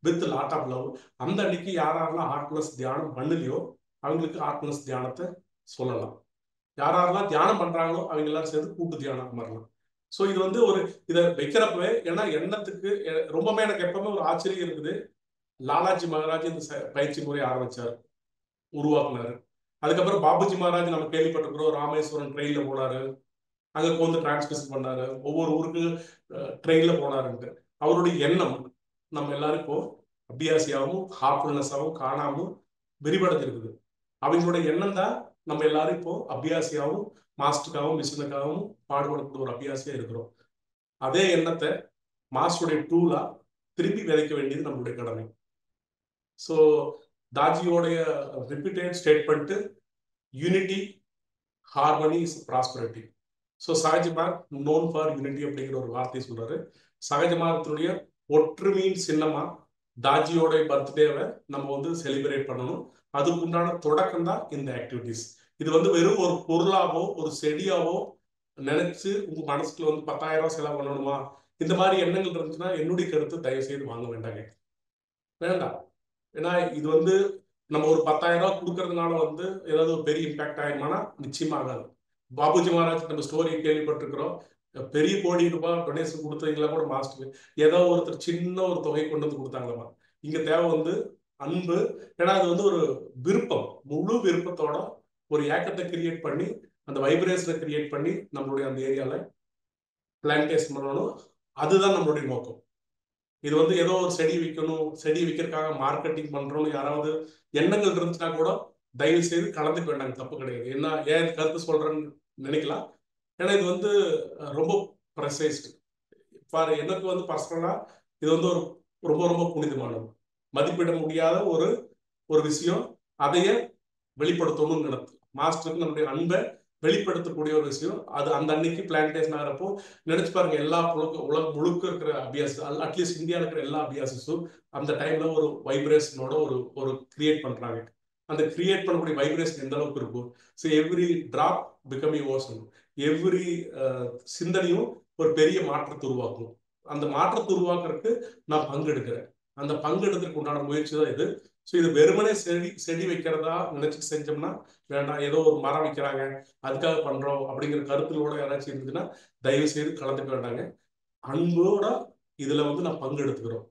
வித் லாட் ஆஃப் லவ் அந்த அன்னைக்கு யாரெல்லாம் ஹார்ட்னஸ் தியானம் பண்ணலையோ அவங்களுக்கு ஹார்ட்னஸ் தியானத்தை சொல்லலாம். யாரெல்லாம் தியானம் பண்றாங்களோ அவங்க எல்லாரும் சேர்ந்து கூட்டு தியானம் பண்ணலாம். ஸோ இது வந்து ஒரு இதை வைக்கிறப்பவே, ஏன்னா எண்ணத்துக்கு ரொம்பவே எனக்கு எப்பவுமே ஒரு ஆச்சரியம் இருக்குது. லாலாஜி மகாராஜ் இந்த பயிற்சி முறை ஆரம்பிச்சார், உருவாக்குனாரு. அதுக்கப்புறம் பாபுஜி மகாராஜ் நம்ம கேள்விப்பட்டிருக்கிறோம், ராமேஸ்வரம் ட்ரெயின்ல போனாரு, அங்க வந்து டிரான்ஸ்மிஷன் பண்ணாரு, ஒவ்வொரு ஊருக்கு ட்ரெயின்ல போனாருன்ட்டு. அவருடைய எண்ணம் நம்ம எல்லாருக்கும் அபியாசியாகவும் ஹார்ட்ஃபுல்னஸாகவும் காணாமல் விரிவடைஞ்சிருக்குது. அவங்களுடைய எண்ணம் தான் நம்ம எல்லாரும் இப்போ அபியாசியாகவும் மாஸ்டருக்காகவும் மிஷினுக்காகவும் பாடுபடக்கூடிய ஒரு அபியாசியா இருக்கிறோம். அதே எண்ணத்தை மாஸ்டருடைய டூலா திருப்பி விதைக்க வேண்டியது நம்மளுடைய கடமை. ஸோ தாஜியோடைய repeated statement, unity harmony is prosperity. So Sahaj Marg known for unity அப்படிங்கிற ஒரு வார்த்தையை சொல்றாரு. சகஜமார்க்கத்தினுடைய ஒற்றுமையின் சின்னமா தாஜியோட பர்த்டேவை நம்ம வந்து செலிப்ரேட் பண்ணணும். அதுக்கு உண்டான தொடக்கம் தான் இந்த ஆக்டிவிட்டிஸ். இது வந்து வெறும் ஒரு பொருளாவோ ஒரு செடியாவோ நினைச்சு உங்க மனசுக்குள்ள வந்து 10,000 ரூபாய் செலவு பண்ணணுமா இந்த மாதிரி எண்ணங்கள் இருந்துச்சுன்னா என்னுடைய கருத்து தயவு செய்து வாங்க வேண்டாங்க, வேண்டாம். ஏன்னா இது வந்து நம்ம ஒரு 10,000 ரூபாய் கொடுக்கறதுனால வந்து ஏதாவது ஒரு பெரிய இம்பாக்ட் ஆயிருமானா நிச்சயமா ஆகாது. பாபுஜி மகாராஜ் நம்ம ஸ்டோரி கேள்விப்பட்டிருக்கிறோம், பெரிய கோடி ரூபாய் டொனேஷன் கொடுத்தவங்களா கூட மாஸ்டர் ஏதோ ஒருத்தர் சின்ன ஒரு தொகை கொண்டு வந்து கொடுத்தாங்களா. இங்க தேவை வந்து அன்பு. ஏன்னா அது வந்து ஒரு விருப்பம், முழு விருப்பத்தோட ஒரு ஏக்கத்தை கிரியேட் பண்ணி அந்த வைப்ரேஷனை கிரியேட் பண்ணி நம்மளுடைய அந்த ஏரியால பிளான்டேஷன் பண்ணணும். அதுதான் நம்மளுடைய நோக்கம். இது வந்து ஏதோ ஒரு செடி விற்கணும், செடி விற்கிறதுக்காக மார்க்கெட்டிங் பண்றோம்னு யாராவது எண்ணங்கள் இருந்துச்சுன்னா கூட தயவு செய்து கலந்துக்க வேண்டாங்க, தப்பு கிடையாது. என்ன ஏன் கருத்து சொல்றேன்னு நினைக்கலாம். ஏன்னா இது வந்து ரொம்ப ப்ரெசைஸ்டு ஃபார் எனக்கு வந்து பர்சனலா இது வந்து ஒரு ரொம்ப ரொம்ப புனிதமானது, மதிப்பிட முடியாத ஒரு ஒரு விஷயம். அதையே வெளிப்படுத்தணும்னு நினைத்து மாஸ்டருக்கு நம்முடைய அன்பை வெளிப்படுத்தக்கூடிய ஒரு விஷயம். அது அந்த அன்னைக்கு பிளான்டேஷன் ஆகிறப்போ நினைச்சு பாருங்க, எல்லா உலகம் முழுக்க இருக்கிற அபியாசம், அட்லீஸ்ட் இந்தியாவில் இருக்கிற எல்லா அபியாசஸும் அந்த டைம்ல ஒரு வைப்ரேஷனோட ஒரு கிரியேட் பண்றாங்க. அந்த கிரியேட் பண்ணக்கூடிய வைப்ரேஷன் எந்த அளவுக்கு இருக்கும். So every drop becoming ocean, every சிந்தனையும் ஒரு பெரிய மாற்றத்தை உருவாக்கும். அந்த மாற்றத்தை உருவாக்குறதுக்கு நான் பங்கெடுக்கிறேன். அந்த பங்கெடுக்கிறதுக்கு உண்டான முயற்சி தான் இது. ஸோ இது வெறுமனே செடி வைக்கிறதா நினைச்சு செஞ்சோம்னா வேண்டாம். ஏதோ ஒரு மரம் வைக்கிறாங்க அதுக்காக பண்றோம் அப்படிங்கிற கருத்துலோட யாராச்சும் இருந்துச்சுன்னா தயவு செய்து கலந்துக்க வேண்டாங்க. அன்போட இதுல வந்து நான் பங்கெடுத்துக்கிறோம்.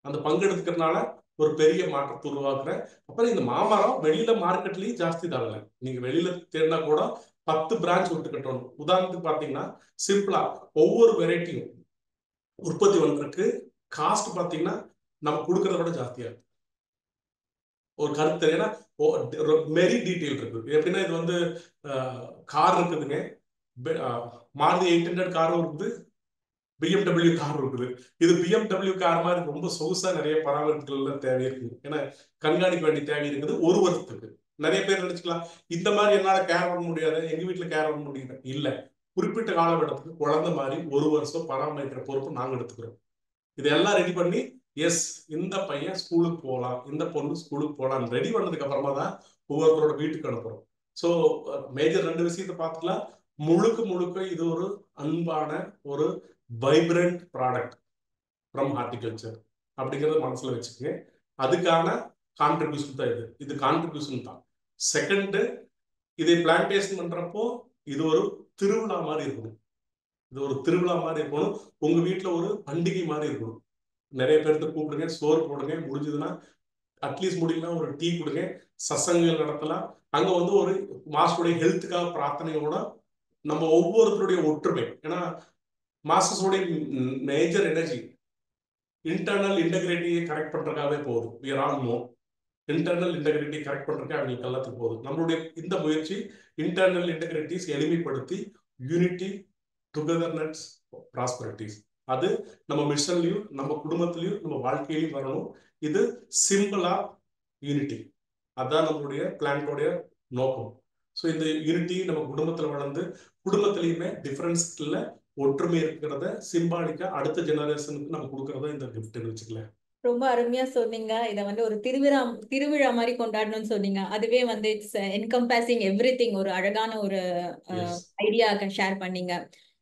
அந்த பங்கெடுத்துக்கிறதுனால ஒரு பெரிய மாற்றத்தை உருவாக்குறேன். அப்புறம் இந்த மாமரம் வெளியில மார்க்கெட்லயும் ஜாஸ்தி தாங்கல, நீங்க வெளியில தேடினா கூட 10 பிரான்ச் விட்டு கட்டணும். உதாரணத்துக்கு பாத்தீங்கன்னா சிம்பிளா ஒவ்வொரு வெரைட்டியும் உற்பத்தி பண்றதுக்கு காஸ்ட் பாத்தீங்கன்னா நம்ம கொடுக்கறத விட ஜாஸ்தியா இருக்கு. ஒரு கருத்து ஏன்னா மெரி டீட்டெயில் இருக்குது. எப்படின்னா இது வந்து கார் இருக்குதுங்க, மாருதி 800 காரும் இருக்குது, BMW கார் இருக்குது. இது BMW கார் மாதிரி ரொம்ப சொகுசா நிறைய பராமரிப்புகள் தேவை இருக்குது. ஏன்னா கண்காணிக்க வேண்டிய தேவை இருக்குது ஒரு வருஷத்துக்கு. நிறைய பேர் நினைச்சுக்கலாம் இந்த மாதிரி என்னால கேர் பண்ண முடியாது, எங்க வீட்டுல கேர் பண்ண முடியல. இல்ல, குறிப்பிட்ட காலகட்டத்துக்கு குழந்தை மாதிரி ஒரு வருஷம் பராமரிக்கிற பொறுப்பு நாங்க எடுத்துக்கிறோம். இதெல்லாம் ரெடி பண்ணி எஸ் இந்த பையன் ஸ்கூலுக்கு போகலாம், இந்த பொண்ணு ஸ்கூலுக்கு போகலாம் ரெடி பண்ணதுக்கு அப்புறமா தான் ஒவ்வொருத்தரோட வீட்டுக்கு அனுப்புறோம். ஸோ மேஜர் 2 விஷயத்தை பார்த்துக்கலாம். முழுக்க முழுக்க இது ஒரு அன்பான ஒரு வைப்ரண்ட் ப்ராடக்ட் ஃப்ரம் ஹார்டிகல்ச்சர் அப்படிங்கிறத மனசுல வச்சுக்கோங்க. அதுக்கான கான்ட்ரிபியூஷன் தான் இது கான்ட்ரிபியூஷன் தான். செகண்ட், இதை பிளான்டேஷன் பண்றப்போ இது ஒரு திருவிழா மாதிரி இருக்கணும். இது ஒரு திருவிழா மாதிரி இருக்கணும். உங்க வீட்டுல ஒரு பண்டிகை மாதிரி இருக்கணும். நிறைய பேர்த்த கூப்பிடுங்க, சோறு போடுங்க, முடிஞ்சதுன்னா அட்லீஸ்ட் முடியலன்னா ஒரு டீ கொடுங்க, சசங்கங்கள் நடத்தலாம். அங்க வந்து ஒரு மாஸ்டருடைய ஹெல்த்துக்காக பிரார்த்தனையோட நம்ம ஒவ்வொருத்தருடைய ஒற்றுமை. ஏன்னா மாஸ்டர்ஸோடைய மேஜர் எனர்ஜி இன்டர்னல் இன்டெகிரிட்டியை கரெக்ட் பண்றதுக்காகவே போகுது. we are all know internal integrity correct பண்றதுக்கு அவங்களுக்கு எல்லாத்துக்கும் போகுது. நம்மளுடைய இந்த முயற்சி இன்டர்னல் இன்டெகிரிட்டிஸ் எளிமைப்படுத்தி யூனிட்டி, டுகெதர்னஸ், ப்ராஸ்பரிட்டிஸ் அது நம்ம மிஷன்லயும் நம்ம குடும்பத்திலையும் நம்ம வாழ்க்கையிலையும் வரணும். இது சிம்பிளா யூனிட்டி, அதான் நம்மளுடைய பிளான்டோடைய நோக்கம். ஸோ இந்த யூனிட்டி நம்ம குடும்பத்துல வளர்ந்து குடும்பத்திலையுமே டிஃபரன்ஸ் இல்லை ஒற்றுமை இருக்கிறத சிம்பாலிக்கா அடுத்த ஜெனரேஷனுக்கு நம்ம கொடுக்கறத இந்த கிஃப்ட்னு வச்சுக்கலாம். ரொம்ப அருமையா சொன்னீங்க. இதை வந்து ஒரு திருவிழா மாதிரி கொண்டாடணும்னு சொன்னீங்க. அதுவே வந்து இட்ஸ் என்கம்பாசிங் எவ்ரிதிங். ஒரு அழகான ஒரு ஐடியா ஷேர் பண்ணீங்க.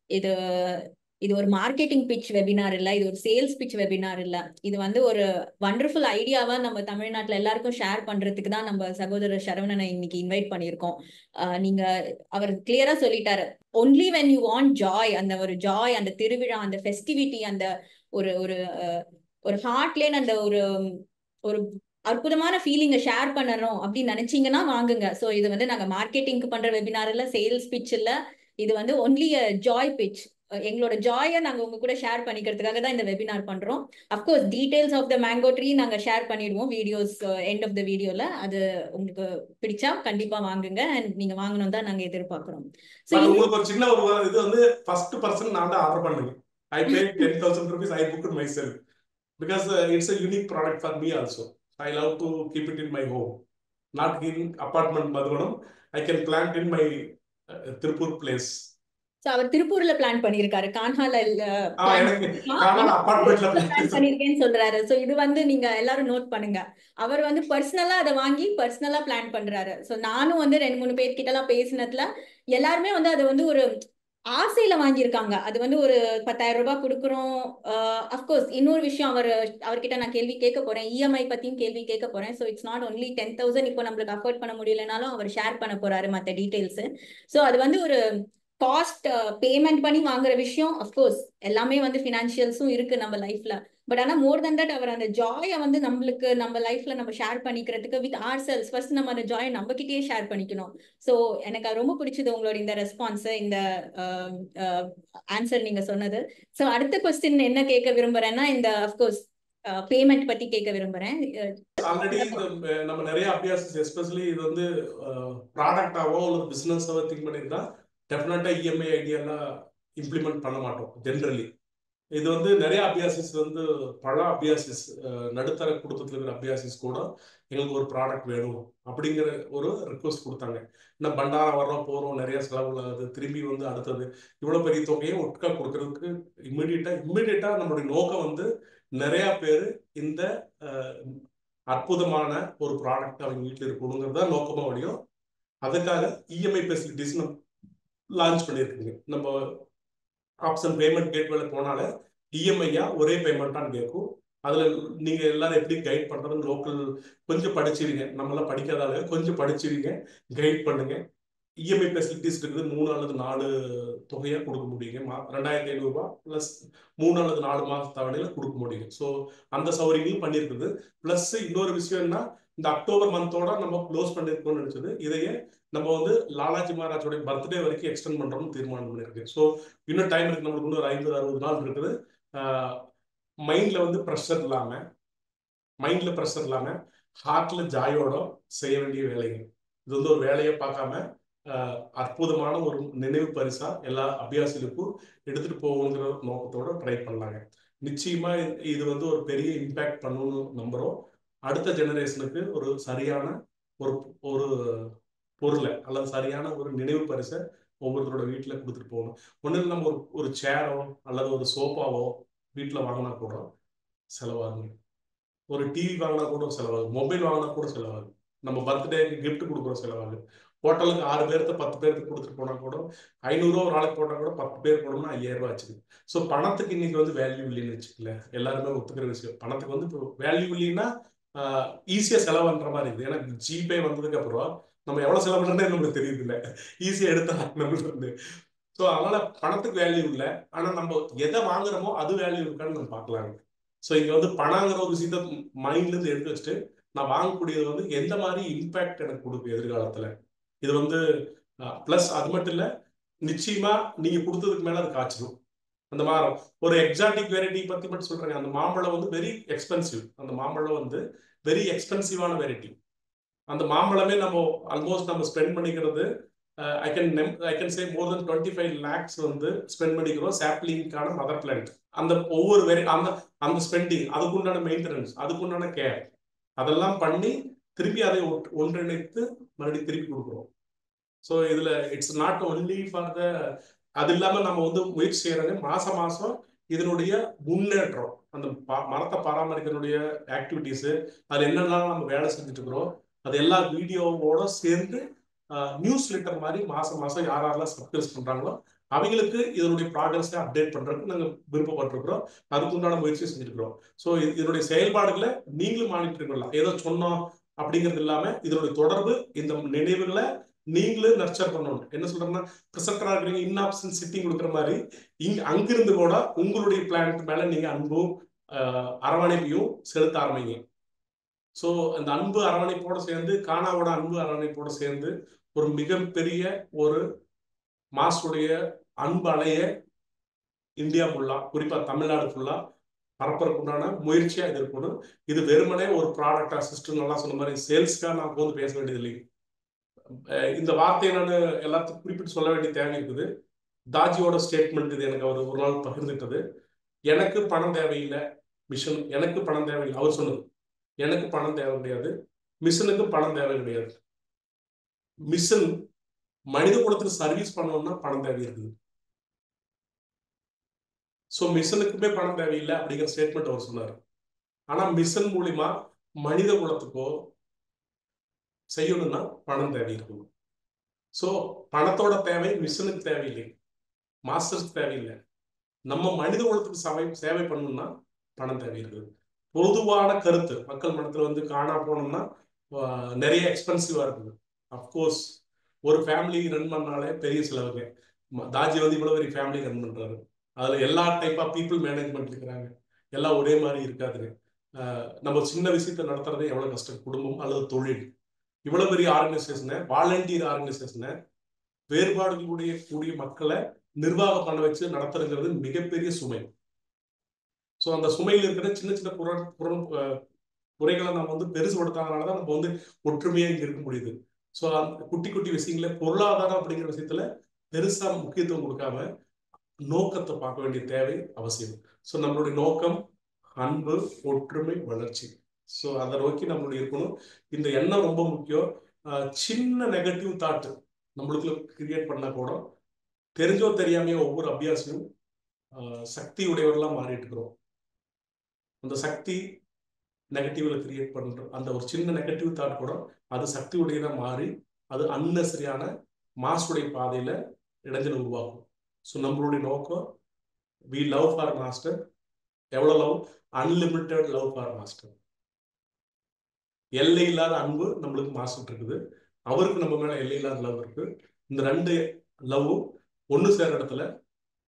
இது இது ஒரு மார்க்கெட்டிங் பிச் வெபினார் இல்ல, இது ஒரு சேல்ஸ் பிச் வெபினார் இல்ல. இது வந்து ஒரு வண்டர்ஃபுல் ஐடியாவா நம்ம தமிழ்நாட்டுல எல்லாருக்கும் ஷேர் பண்றதுக்கு தான் நம்ம சகோதரர் சரவணனை இன்னைக்கு இன்வைட் பண்ணியிருக்கோம். நீங்க அவர் கிளியரா சொல்லிட்டாரு, only when you want Joy, அந்த ஒரு ஜாய், அந்த திருவிழா, அந்த ஃபெஸ்டிவிட்டி, அந்த ஒரு ஒரு ஒரு ஹார்ட்லேயே அந்த ஒரு ஒரு அற்புதமான ஃபீலிங்கை ஷேர் பண்ணணும் அப்படின்னு நினைச்சீங்கன்னா வாங்குங்க. ஸோ இது வந்து நாங்க மார்க்கெட்டிங்க்கு பண்ற வெபினார் இல்ல, சேல்ஸ் பிச் இல்ல, இது வந்து ஒன்லி ஜாய் பிச். எங்களோட ஜாயை நாங்க உங்க கூட ஷேர் பண்ணிக்கிறதுக்காக தான் இந்த வெபினார் பண்றோம். Of course details of the mango tree நாங்க ஷேர் பண்ணிடுவோம் வீடியோஸ் எண்ட் ஆஃப் த வீடியோல. அது உங்களுக்கு பிடிச்சா கண்டிப்பா வாங்குங்க. அண்ட் நீங்க வாங்கணும் தான் நாங்க எதிர்பார்க்கிறோம். ஸோ உங்களுக்கு ஒரு சின்ன ஒரு இது வந்து ஃபர்ஸ்ட் பர்சன் நான் தான் ஆர்டர் பண்ணுங்க. ஐ பே 10,000 rupees. I booked myself because it's a unique product for me also. I love to keep it in my home, not in apartment Madhuvanam. I can plant in my Tirupur place. So அவர் திருப்பூர்ல plan பண்ணிருக்காரு, கான்ஹால எனக்கு கானால அபார்ட்மெண்ட்ல plan பண்ணிருக்கேன்னு சொல்றாரு. So இது வந்து நீங்க எல்லாரும் note பண்ணுங்க. அவர் வந்து பர்சனலா அதை வாங்கி பர்சனலா பிளான் பண்றாரு. சோ நானும் வந்து 2-3 பேர்கிட்ட எல்லாம் பேசினதுல எல்லாருமே வந்து அதை வந்து ஒரு ஆசையில வாங்கியிருக்காங்க. அது வந்து ஒரு 10,000 ரூபாய் கொடுக்குறோம். அப்கோர்ஸ் இன்னொரு விஷயம், அவர்கிட்ட நான் கேள்வி கேட்க போறேன், இஎம்ஐ பத்தியும் கேள்வி கேட்க போறேன். ஸோ இட்ஸ் நாட் ஒன்லி 10,000 இப்போ நம்மளுக்கு அஃபோர்ட் பண்ண முடியலனாலும் அவர் ஷேர் பண்ண போறாரு மற்ற டீடைல்ஸ். ஸோ அது வந்து ஒரு காஸ்ட் பேமெண்ட் பண்ணி வாங்குற விஷயம். அஃப்கோர்ஸ் எல்லாமே வந்து ஃபினான்ஷியல்ஸும் இருக்கு நம்ம லைஃப்ல. பட் ஆனா மோர் தன் தட் அவர் அந்த ஜாயை வந்து நம்மளுக்கு நம்ம லைஃப்ல நம்ம ஷேர் பண்ணிக்கிறதுக்கு வித் ஆர் செல்ஸ் ஃபர்ஸ்ட் நம்ம அந்த ஜாயை நம்ம கிட்டயே ஷேர் பண்ணிக்கணும். ஸோ எனக்கு ரொம்ப பிடிச்சது உங்களோட இந்த ரெஸ்பான்ஸ், இந்த ஆன்சர் நீங்க சொன்னது. ஸோ அடுத்த கொஸ்டின் என்ன கேட்க விரும்புறேன்னா, இந்த அஃப்கோர்ஸ் பேமெண்ட் பத்தி கேட்க விரும்புறேன். ஆல்ரெடி நம்ம நிறைய அபியாசஸ் எஸ்பெஷலி இது வந்து ப்ராடக்டாவோ இல்லை பிசினஸாவோ திங்க் பண்ணியிருந்தா டெஃபினட்டா இஎம்ஐ ஐடியாலாம் இம்ப்ளிமெண்ட் பண்ண மாட்டோம் ஜென்ரலி. இது வந்து நிறைய அபியாசிஸ் வந்து பல அபியாசிஸ் நடுத்தர குடும்பத்தில் இருக்கிற அபியாசிஸ் கூட எங்களுக்கு ஒரு ப்ராடக்ட் வேணும் அப்படிங்கிற ஒரு ரிக்வஸ்ட் கொடுத்தாங்க. இன்னும் பண்டாரம் வர்றோம் போகிறோம், நிறைய செலவு ஆகுது, திரும்பி வந்து அடுத்தது இவ்வளோ பெரிய தொகையை ஒட்டுக்கா கொடுக்கறதுக்கு இம்மிடியட்டா நம்மளுடைய நோக்கம் வந்து நிறைய பேர் இந்த அற்புதமான ஒரு ப்ராடக்ட் அவங்க வீட்டில் இருக்கணுங்கிறது தான் நோக்கமாக முடியும். அதுக்காக இஎம்ஐ ஃபெசிலிட்டிஸ் நம்ம லான்ச் பண்ணியிருக்குங்க. நம்ம ஆப்ஷன் பேமெண்ட் கேட்வேல போனாலே இஎம்ஐயா ஒரே பேமெண்ட்டான்னு கேட்கும். அதுல நீங்க எல்லாரும் எப்படி கைட் பண்றதுன்னு லோக்கல் கொஞ்சம் படிச்சிருங்க. நம்மளாம் படிக்காதால கொஞ்சம் படிச்சிருங்க, கைட் பண்ணுங்க. இஎம்ஐ ஃபெசிலிட்டிஸ் இருக்குது. 3 அல்லது 4 தொகையா கொடுக்க முடியுங்க. 2,500 ரூபாய் பிளஸ் 3 அல்லது 4 மாச தவணையில கொடுக்க முடியும். ஸோ அந்த சௌகரியங்களும் பண்ணியிருக்குது. பிளஸ் இன்னொரு விஷயம் என்ன, இந்த அக்டோபர் மந்தோட நம்ம க்ளோஸ் பண்ணிருக்கோம்னு நினைச்சது, இதையே நம்ம வந்து லாலாஜி மகாராஜோட பர்த்டே வரைக்கும் எக்ஸ்டெண்ட் பண்றோம்னு தீர்மானம் பண்ணிருக்கு. ஸோ இன்னும் டைம் இருக்கு, நம்மளுக்கு இன்னும் ஒரு 50-60 நாள் இருக்குது. மைண்ட்ல வந்து ப்ரெஷர் இல்லாம ஹார்ட்ல ஜாயோட செய்ய வேண்டிய வேலைங்க. இது வந்து ஒரு வேலையை பார்க்காம அற்புதமான ஒரு நினைவு பரிசா எல்லா அபியாசிகளுக்கும் எடுத்துட்டு போகணுங்கிற நோக்கத்தோட ட்ரை பண்ணலாங்க. நிச்சயமா இது வந்து ஒரு பெரிய இம்பாக்ட் பண்ணணும்னு நம்புறோம். அடுத்த ஜெனரேஷனுக்கு ஒரு சரியான ஒரு ஒரு பொருளை அல்லது சரியான ஒரு நினைவு பரிசை ஒவ்வொருத்தரோட வீட்டில் கொடுத்துட்டு போகணும். ஒன்றும் நம்ம ஒரு சேரோ அல்லது ஒரு சோஃபாவோ வீட்டில் வாங்கினா கூட செலவாகுங்க. ஒரு டிவி வாங்கினா கூட செலவாகும், மொபைல் வாங்கினா கூட செலவாகும், நம்ம பர்த்டேக்கு கிஃப்ட் கொடுக்குற செலவாகும். ஹோட்டலுக்கு 6 பேர்த்த 10 பேருக்கு கொடுத்துட்டு போனா கூட 500 ரூபா ஒரு ஆளுக்கு போட்டா கூட 10 பேர் போனோம்னா 5,000 ரூபா ஆச்சுது. ஸோ பணத்துக்கு இன்னைக்கு வந்து வேல்யூ இல்லைன்னு வச்சுக்கல, எல்லாருமே ஒத்துக்கிற விஷயம். பணத்துக்கு வந்து இப்போ வேல்யூ இல்லைன்னா ஈஸியா செலவுன்ற மாதிரி இருக்குது. ஏன்னா ஜிபே வந்ததுக்கு அப்புறம் நம்ம எவ்வளவு செலவு பண்றதே நம்மளுக்கு தெரியுது இல்லை, ஈஸியா எடுத்தா நம்மளுக்கு வந்து ஸோ அதனால பணத்துக்கு வேல்யூ இல்லை, ஆனால் நம்ம எதை வாங்குறோமோ அது வேல்யூ இருக்கான்னு நம்ம பார்க்கலாங்க. ஸோ இங்கே வந்து பணங்கிற ஒரு விஷயத்த மைண்ட்லேருந்து எடுத்து வச்சுட்டு நான் வாங்கக்கூடியது வந்து எந்த மாதிரி இம்பேக்ட் எனக்கு கொடுக்கும் எதிர்காலத்தில். இது வந்து ப்ளஸ் அது மட்டும் இல்லை, நிச்சயமா நீங்க கொடுத்ததுக்கு மேல அது காய்ச்சிடும். அந்த மாதிரி ஒரு எக்ஸாட்டிக் வெரைட்டி பத்தி மட்டும் சொல்றேன். அந்த மாம்பழம் வந்து வெரி எக்ஸ்பென்சிவ். அந்த மாம்பழம் வந்து வெரி எக்ஸ்பென்சிவான வெரைட்டி. அந்த மாம்பழமே நம்ம ஆல்மோஸ்ட் நம்ம ஸ்பெண்ட் பண்ணிக்கிறது I can say more then 25 lakhs வந்து ஸ்பெண்ட் பண்ணிக்கிறோம் சாப்ளிங்கான மதர் பிளான்ட். அந்த ஒவ்வொரு அந்த அந்த ஸ்பெண்டிங், அதுக்குண்டான மெயின்டெனன்ஸ், அதுக்குண்டான கேர், அதெல்லாம் பண்ணி திருப்பி அதை ஒன்றிணைத்து மறுபடியும் திருப்பி கொடுக்குறோம். ஸோ இதுல it's not only for the, அது இல்லாம நம்ம வந்து முயற்சி செய்யறது மாசம் மாசம் இதனுடைய முன்னேற்றம், அந்த மரத்தை பராமரிக்கிறனுடைய ஆக்டிவிட்டிஸ், அது என்னெல்லாம் நம்ம வேலை செஞ்சுட்டு இருக்கிறோம், அது எல்லா வீடியோவோட சேர்ந்து நியூஸ் லெட்டர் மாதிரி மாசம் மாசம் யாரெல்லாம் சப்ஸ்கிரைப் பண்றாங்களோ அவங்களுக்கு இதனுடைய ப்ராக்ரஸை அப்டேட் பண்றதுக்கு நாங்கள் விருப்பப்பட்டிருக்கிறோம். அதுக்குண்டான முயற்சி செஞ்சிருக்கிறோம். ஸோ இதனுடைய செயல்பாடுகளை நீங்களும் மானிட்டர் பண்ணலாம். ஏதோ சொன்னோம் அப்படிங்கிறது இல்லாம இதனுடைய தொடர்பு, இந்த நினைவுகளை நீங்களே நர்ச்சர் பண்ணணும். என்ன சொல்றேன்னா, ப்ரெசென்டரா இருக்கிறீங்க, இன் ஆப்ஷன் சிட்டிங் கொடுக்குற மாதிரி அங்கிருந்து கூட உங்களுடைய பிளான்ட் மேல நீங்க அன்பும் அரவணைப்பையும் செலுத்த ஆரம்பிங்க. ஸோ அந்த அன்பு அரவணைப்போட சேர்ந்து, கானாவோட அன்பு அரவணைப்போட சேர்ந்து ஒரு மிகப்பெரிய ஒரு மாசுடைய அன்பு அலைய இந்தியா ஃபுல்லா, குறிப்பா தமிழ்நாடு ஃபுல்லா பரப்புறதுக்குண்டான முயற்சியா இது இருக்கணும். இது வெறுமனே ஒரு ப்ராடக்டா சிஸ்டம் நல்லா சொன்ன மாதிரி சேல்ஸ்க்காக நான் வந்து பேச வேண்டியது இல்லை. இந்த வார்த்தையை நான் எல்லாத்துக்கும் குறிப்பிட்டு சொல்ல வேண்டிய தேவை இருக்குது. தாஜியோட ஸ்டேட்மெண்ட் இது எனக்கு அவர் ஒரு நாள் பகிர்ந்துட்டது. எனக்கு பணம் தேவையில்லை மிஷன், எனக்கு பணம் தேவையில்லை அவர் சொன்னது. எனக்கு பணம் தேவை கிடையாது, மிஷனுக்கு பணம் தேவை கிடையாது. மிஷன் மனித குலத்துக்கு சர்வீஸ் பண்ணணும்னா பணம் தேவை இருக்குது. ஸோ மிஷனுக்குமே பணம் தேவையில்லை அப்படிங்கிற ஸ்டேட்மெண்ட் அவர் சொன்னார். ஆனா மிஷன் மூலியமா மனித குலத்துக்கோ செய்யணும்னா பணம் தேவை இருக்கும். ஸோ பணத்தோட தேவை மிஷனுக்கு தேவையில்லை, மாஸ்டர்ஸ்க்கு தேவையில்லை. நம்ம மனித குலத்துக்கு சேவை பண்ணணும்னா பணம் தேவை இருக்குது. பொதுவான கருத்து மக்கள் மனத்துல வந்து காணா போனோம்னா நிறைய எக்ஸ்பென்சிவா இருக்குது. அப்கோர்ஸ் ஒரு ஃபேமிலி ரன் பண்ணாலே பெரிய செலவுங்க. தாஜி வந்து இவ்வளவு பெரிய ஃபேமிலி ரன் பண்றாரு. அதுல எல்லா டைப் ஆஃப் பீப்புள் மேனேஜ்மெண்ட் இருக்கிறாங்க, எல்லாம் ஒரே மாதிரி இருக்காதுங்க. நம்ம சின்ன விஷயத்த நடத்துறது எவ்வளவு கஷ்டம். குடும்பம் அல்லது தொழில், இவ்வளவு பெரிய ஆர்கனைசேஷனை, வாலண்டியர் ஆர்கனைசேஷனை, வேறுபாடுகளுடைய கூடிய மக்களை நிர்வாகம் பண்ண வச்சு நடத்துறது மிகப்பெரிய சுமை. ஸோ அந்த சுமையில் இருக்கிற சின்ன சின்ன குறைகளை நம்ம வந்து பெருசுபடுத்தாதனாலதான் நம்ம வந்து ஒற்றுமையா இங்க இருக்க முடியுது. ஸோ அந்த குட்டி குட்டி விஷயங்கள பொருளாதாரம் அப்படிங்கிற விஷயத்துல பெருசா முக்கியத்துவம் கொடுக்காம நோக்கத்தை பார்க்க வேண்டிய தேவை அவசியம். ஸோ நம்மளுடைய நோக்கம் அன்பு, ஒற்றுமை, வளர்ச்சி. ஸோ அதை நோக்கி நம்மளுடைய இருக்கணும். இந்த எண்ணம் ரொம்ப முக்கியம். சின்ன நெகட்டிவ் தாட் நம்மளுக்குள்ள கிரியேட் பண்ணா கூட தெரிஞ்சோ தெரியாமையோ ஒவ்வொரு அபியாசியும் சக்தி உடையவர்களாக மாறிட்டு இருக்கிறோம். அந்த சக்தி நெகட்டிவ்ல கிரியேட் பண்ற அந்த ஒரு சின்ன நெகட்டிவ் தாட் கூட அது சக்தி உடையதா மாறி அது அன்னெசரியான மாசுடைய பாதையில இடைஞ்சல் உருவாக்கும். ஸோ நம்மளுடைய நோக்கம் வி லவ் ஃபார் மாஸ்டர். எவ்வளவு love? Unlimited love for master. எல்லை இல்லாத அன்பு நம்மளுக்கு மாஸ்டர் இருக்குது, அவருக்கு நம்ம மேல எல்லை இல்லாத லவ் இருக்கு. இந்த ரெண்டு லவ்வும் ஒன்று சேர இடத்துல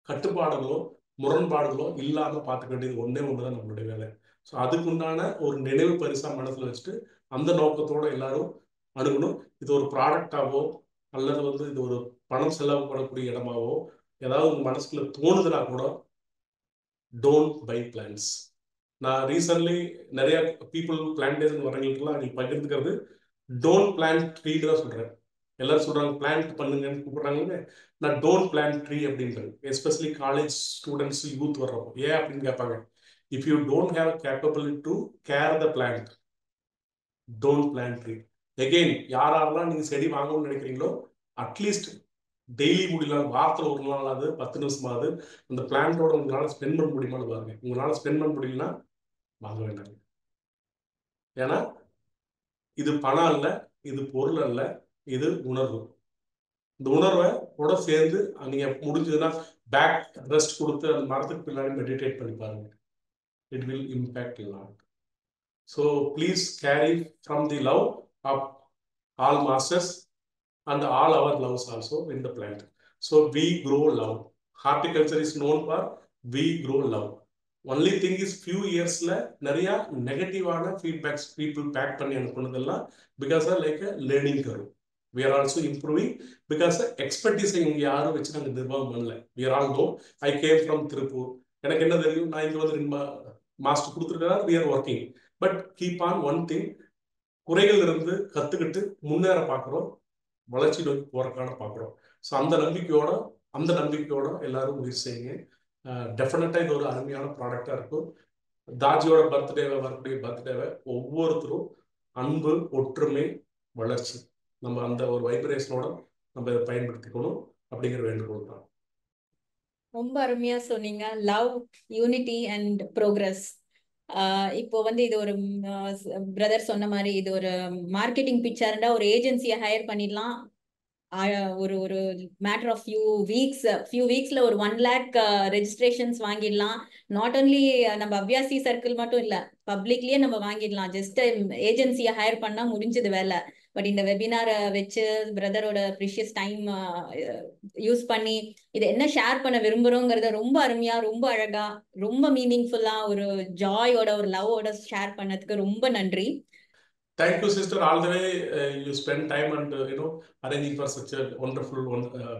கட்டுப்பாடுகளோ முரண்பாடுகளோ இல்லாம பார்த்துக்க வேண்டியது ஒன்னே ஒண்ணுதான் நம்மளுடைய வேலை. ஸோ அதுக்குண்டான ஒரு நினைவு பரிசா மனசுல வச்சுட்டு அந்த நோக்கத்தோட எல்லாரும் அணுகணும். இது ஒரு ப்ராடக்டாவோ அல்லது வந்து இது ஒரு பணம் செலவு பண்ணக்கூடிய இடமாவோ ஏதாவது உங்க மனசுக்குள்ள தோணுதுன்னா கூட டோன்ட் பை பிளான்ஸ். நான் ரீசன்ட்லி நிறைய பீப்புள் பிளான்டேஷன் வரவங்களுக்குலாம் நீ பகிர்ந்துக்கிறது டோன்ட் பிளான்ட் ட்ரீ தான் சொல்றேன். எல்லாரும் சொல்றாங்க பிளான்ட் பண்ணுங்கன்னு கூப்பிடுறாங்க. நான் டோன்ட் பிளான்ட் ட்ரீ அப்படின்றது. எஸ்பெஷலி காலேஜ் ஸ்டூடெண்ட்ஸ் யூத் வர்றோம். ஏன் அப்படின்னு கேட்பாங்க. If you don't have capability to care the plant, don't plant tree. Again யாரெல்லாம் நீங்க செடி வாங்கணும்னு நினைக்கிறீங்களோ அட்லீஸ்ட் டெய்லி முடியலாம், வாரத்தில் ஒரு நாளாவது 10 நிமிஷமாவது அந்த பிளான்ட்டோட உங்களால் ஸ்பெண்ட் பண்ண முடியுமான்னு பாருங்க. உங்களால் ஸ்பெண்ட் பண்ண முடியலன்னா வாங்க வேண்டாங்க. ஏன்னா இது பணம் அல்ல, இது பொருள் அல்ல, இது உணர்வு. இந்த உணர்வை கூட சேர்ந்து நீங்க முடிஞ்சதுன்னா பேக் ரெஸ்ட் கொடுத்து அந்த மரத்துக்கு பின்னாடி மெடிடேட் பண்ணி பாருங்க. It will impact a lot. So please carry from the love of all masters and all our loves also in the plant. So we grow love. Horticulture is known for we grow love. Only thing is few இயர்ஸ்ல நிறைய நெகட்டிவான feedbacks people back பண்ணி அனுப்புனதெல்லாம் because like learning curve. We are also improving because எக்ஸ்பர்டீஸை இங்கே யாரும் வச்சு நாங்கள் நிர்வாகம் பண்ணல. We are all no. I came from Tirupur. எனக்கு என்ன தெரியும், நான் இங்கே வந்து மாஸ்டர் கொடுத்துருக்கிறார். We are working. But keep on one thing, குறைகள் இருந்து கற்றுக்கிட்டு முன்னேற பார்க்குறோம், வளர்ச்சி நோக்கி போறதுக்கான பார்க்குறோம். ஸோ அந்த நம்பிக்கையோட எல்லாரும் முயற்சி செய்யுங்க. டெஃபினட்டா இது ஒரு அருமையான ப்ராடக்டா இருக்கும். தாஜியோட பர்த்டேவை, வரக்கூடிய பர்த்டேவை ஒவ்வொருத்தரும் அன்பு, ஒற்றுமை, வளர்ச்சி, நம்ம அந்த ஒரு வைப்ரேஷனோட நம்ம இதை பயன்படுத்திக்கணும் அப்படிங்கிற வேண்டுகோள் தான். ரொம்ப அருமையா சொன்னீங்க. Love, unity and progress. இப்போ வந்து இது ஒரு பிரதர் சொன்ன மாதிரி இது ஒரு மார்க்கெட்டிங் பிச்சா இருந்தா ஒரு ஏஜென்சியை ஹையர் பண்ணிடலாம். ஒரு ஒரு மேட்டர் ஆஃப் ஃபியூ வீக்ஸ்ல ஒரு 1 lakh ரெஜிஸ்ட்ரேஷன்ஸ் வாங்கிடலாம். நாட் ஓன்லி நம்ம அவ்யாசி சர்க்கிள் மட்டும் இல்ல, பப்ளிக்லயே நம்ம வாங்கிடலாம். ஜஸ்ட் ஏஜென்சியை ஹையர் பண்ணா முடிஞ்சது வேலை. பட் இந்த வெபினாரை வச்சு பிரதரோட ப்ரிஷியஸ் டைம் யூஸ் பண்ணி இது என்ன ஷேர் பண்ண விரும்புறோங்கிறத ரொம்ப அருமையா, ரொம்ப அழகா, ரொம்ப மீனிங்ஃபுல்லா, ஒரு ஜாயோட, ஒரு லவ்வோட ஷேர் பண்ணதுக்கு ரொம்ப நன்றி. Thank you, sister. All the way you spend time and arranging for such a wonderful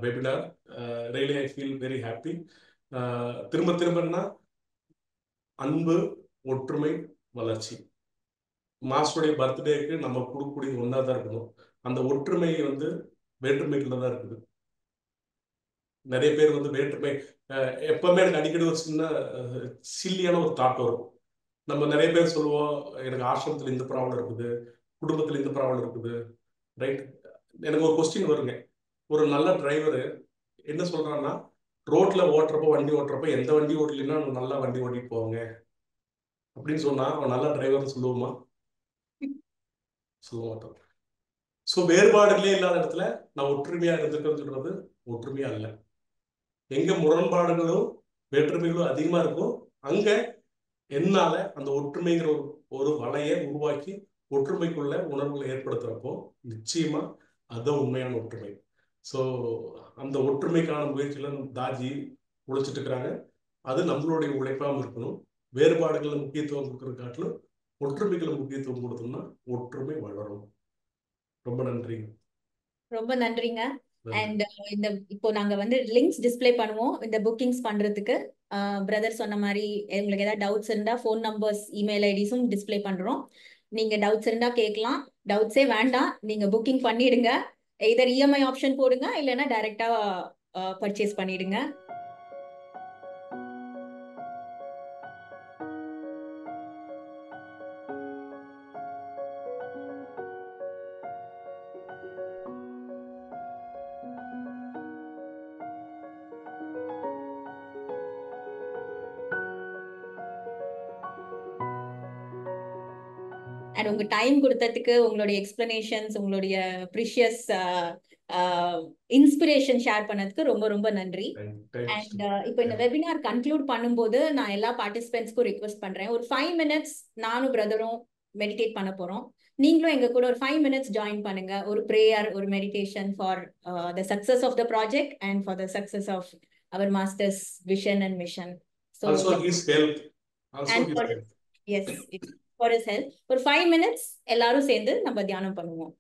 webinar. Really, I feel very happy. திரும்ப திரும்பன்னா அன்பு, ஒற்றுமை, வளர்ச்சி. மாஸ்டருடைய பர்த்டேக்கு நம்ம கொடுக்கக்கூடியது ஒன்றா தான் இருக்கணும். அந்த ஒற்றுமை வந்து வேற்றுமைக்குள்ள தான் இருக்குது. நிறைய பேர் வந்து வேற்றுமை எப்பவுமே எனக்கு அடிக்கடி ஒரு சின்ன சில்லியான ஒரு தாட் வரும். நம்ம நிறைய பேர் சொல்லுவோம், எனக்கு ஆசிரமத்தில் இந்த ப்ராப்ளம் இருக்குது, குடும்பத்தில் இந்த ப்ராப்ளம் இருக்குது, ரைட். எனக்கு ஒரு கொஸ்டின் வருங்க. ஒரு நல்ல டிரைவரு என்ன சொல்றான்னா, ரோட்ல ஓட்டுறப்போ, வண்டி ஓட்டுறப்போ எந்த வண்டி ஓட்டலைன்னா நல்லா வண்டி ஓட்டிட்டு போவாங்க அப்படின்னு சொன்னா அவன் நல்ல டிரைவர்னு சொல்லுவோமா? சொல்ல மாட்டோம். ஸோ வேறுபாடுகளே இல்லாத இடத்துல நான் ஒற்றுமையா இருந்திருக்கேன்னு சொல்றது ஒற்றுமையா இல்லை. எங்க முரண்பாடுகளும் வேற்றுமைகளும் அதிகமா இருக்கும், அங்க என்னால அந்த ஒற்றுமைங்கிற ஒரு வலையை உருவாக்கி ஒற்றுமைக்குள்ள உணர்வுகளை ஏற்படுத்துறப்போ நிச்சயமா அதுதான் உண்மையான ஒற்றுமை. ஸோ அந்த ஒற்றுமைக்கான முயற்சியில தாஜி உழைச்சிட்டு இருக்கிறாங்க. அது நம்மளுடைய உழைப்பாகவும் இருக்கணும். வேறுபாடுகளை முக்கியத்துவம் கொடுக்கறது காட்டிலும் ஒற்றுமைகளை முக்கியத்துவம் கொடுத்தோம்னா ஒற்றுமை வளரும். ரொம்ப நன்றி. ரொம்ப நன்றிங்க. அண்ட் இந்த இப்போ நாங்க வந்து லிங்க்ஸ் டிஸ்பிளே பண்ணுவோம் இந்த புக்கிங்ஸ் பண்றதுக்கு. பிரதர் சொன்ன மாதிரி உங்களுக்கு ஏதாவது டவுட்ஸ் இருந்தா ஃபோன் நம்பர்ஸ், இமெயில் ஐடிஸும் டிஸ்பிளே பண்றோம். நீங்க டவுட்ஸ் இருந்தா கேட்கலாம். டவுட்ஸே வேண்டாம், நீங்க புக்கிங் பண்ணிடுங்க. எதர் இஎம்ஐ ஆப்ஷன் போடுங்க, இல்லைன்னா டைரக்டா பர்ச்சேஸ் பண்ணிடுங்க. அண்ட் உங்க டைம் கொடுத்ததுக்கு, உங்களுடைய எக்ஸ்பிளனேஷன்ஸ், உங்களுடைய ப்ரிஷியஸ் இன்ஸ்பிரேஷன் ஷேர் பண்ணதுக்கு ரொம்ப ரொம்ப நன்றி. அண்ட் இப்போ இந்த வெபினார் கன்க்ளூட் பண்ணும்போது நான் எல்லா பார்ட்டிசிபென்ட்ஸ்க்கும் ரிக்வெஸ்ட் பண்றேன், ஒரு 5 minutes நானும் பிரதரும் மெடிடேட் பண்ண போறோம். நீங்களும் எங்க கூட ஒரு 5 minutes ஜாயின் பண்ணுங்க. ஒரு ப்ரேயர், ஒரு meditation for the success of the project and for the success of our masters vision and mission. So yes, for his help. ஒரு 5 minutes எல்லாரும் சேர்ந்து நம்ம தியானம் பண்ணுவோம்.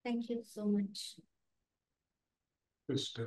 Thank you so much. Sister.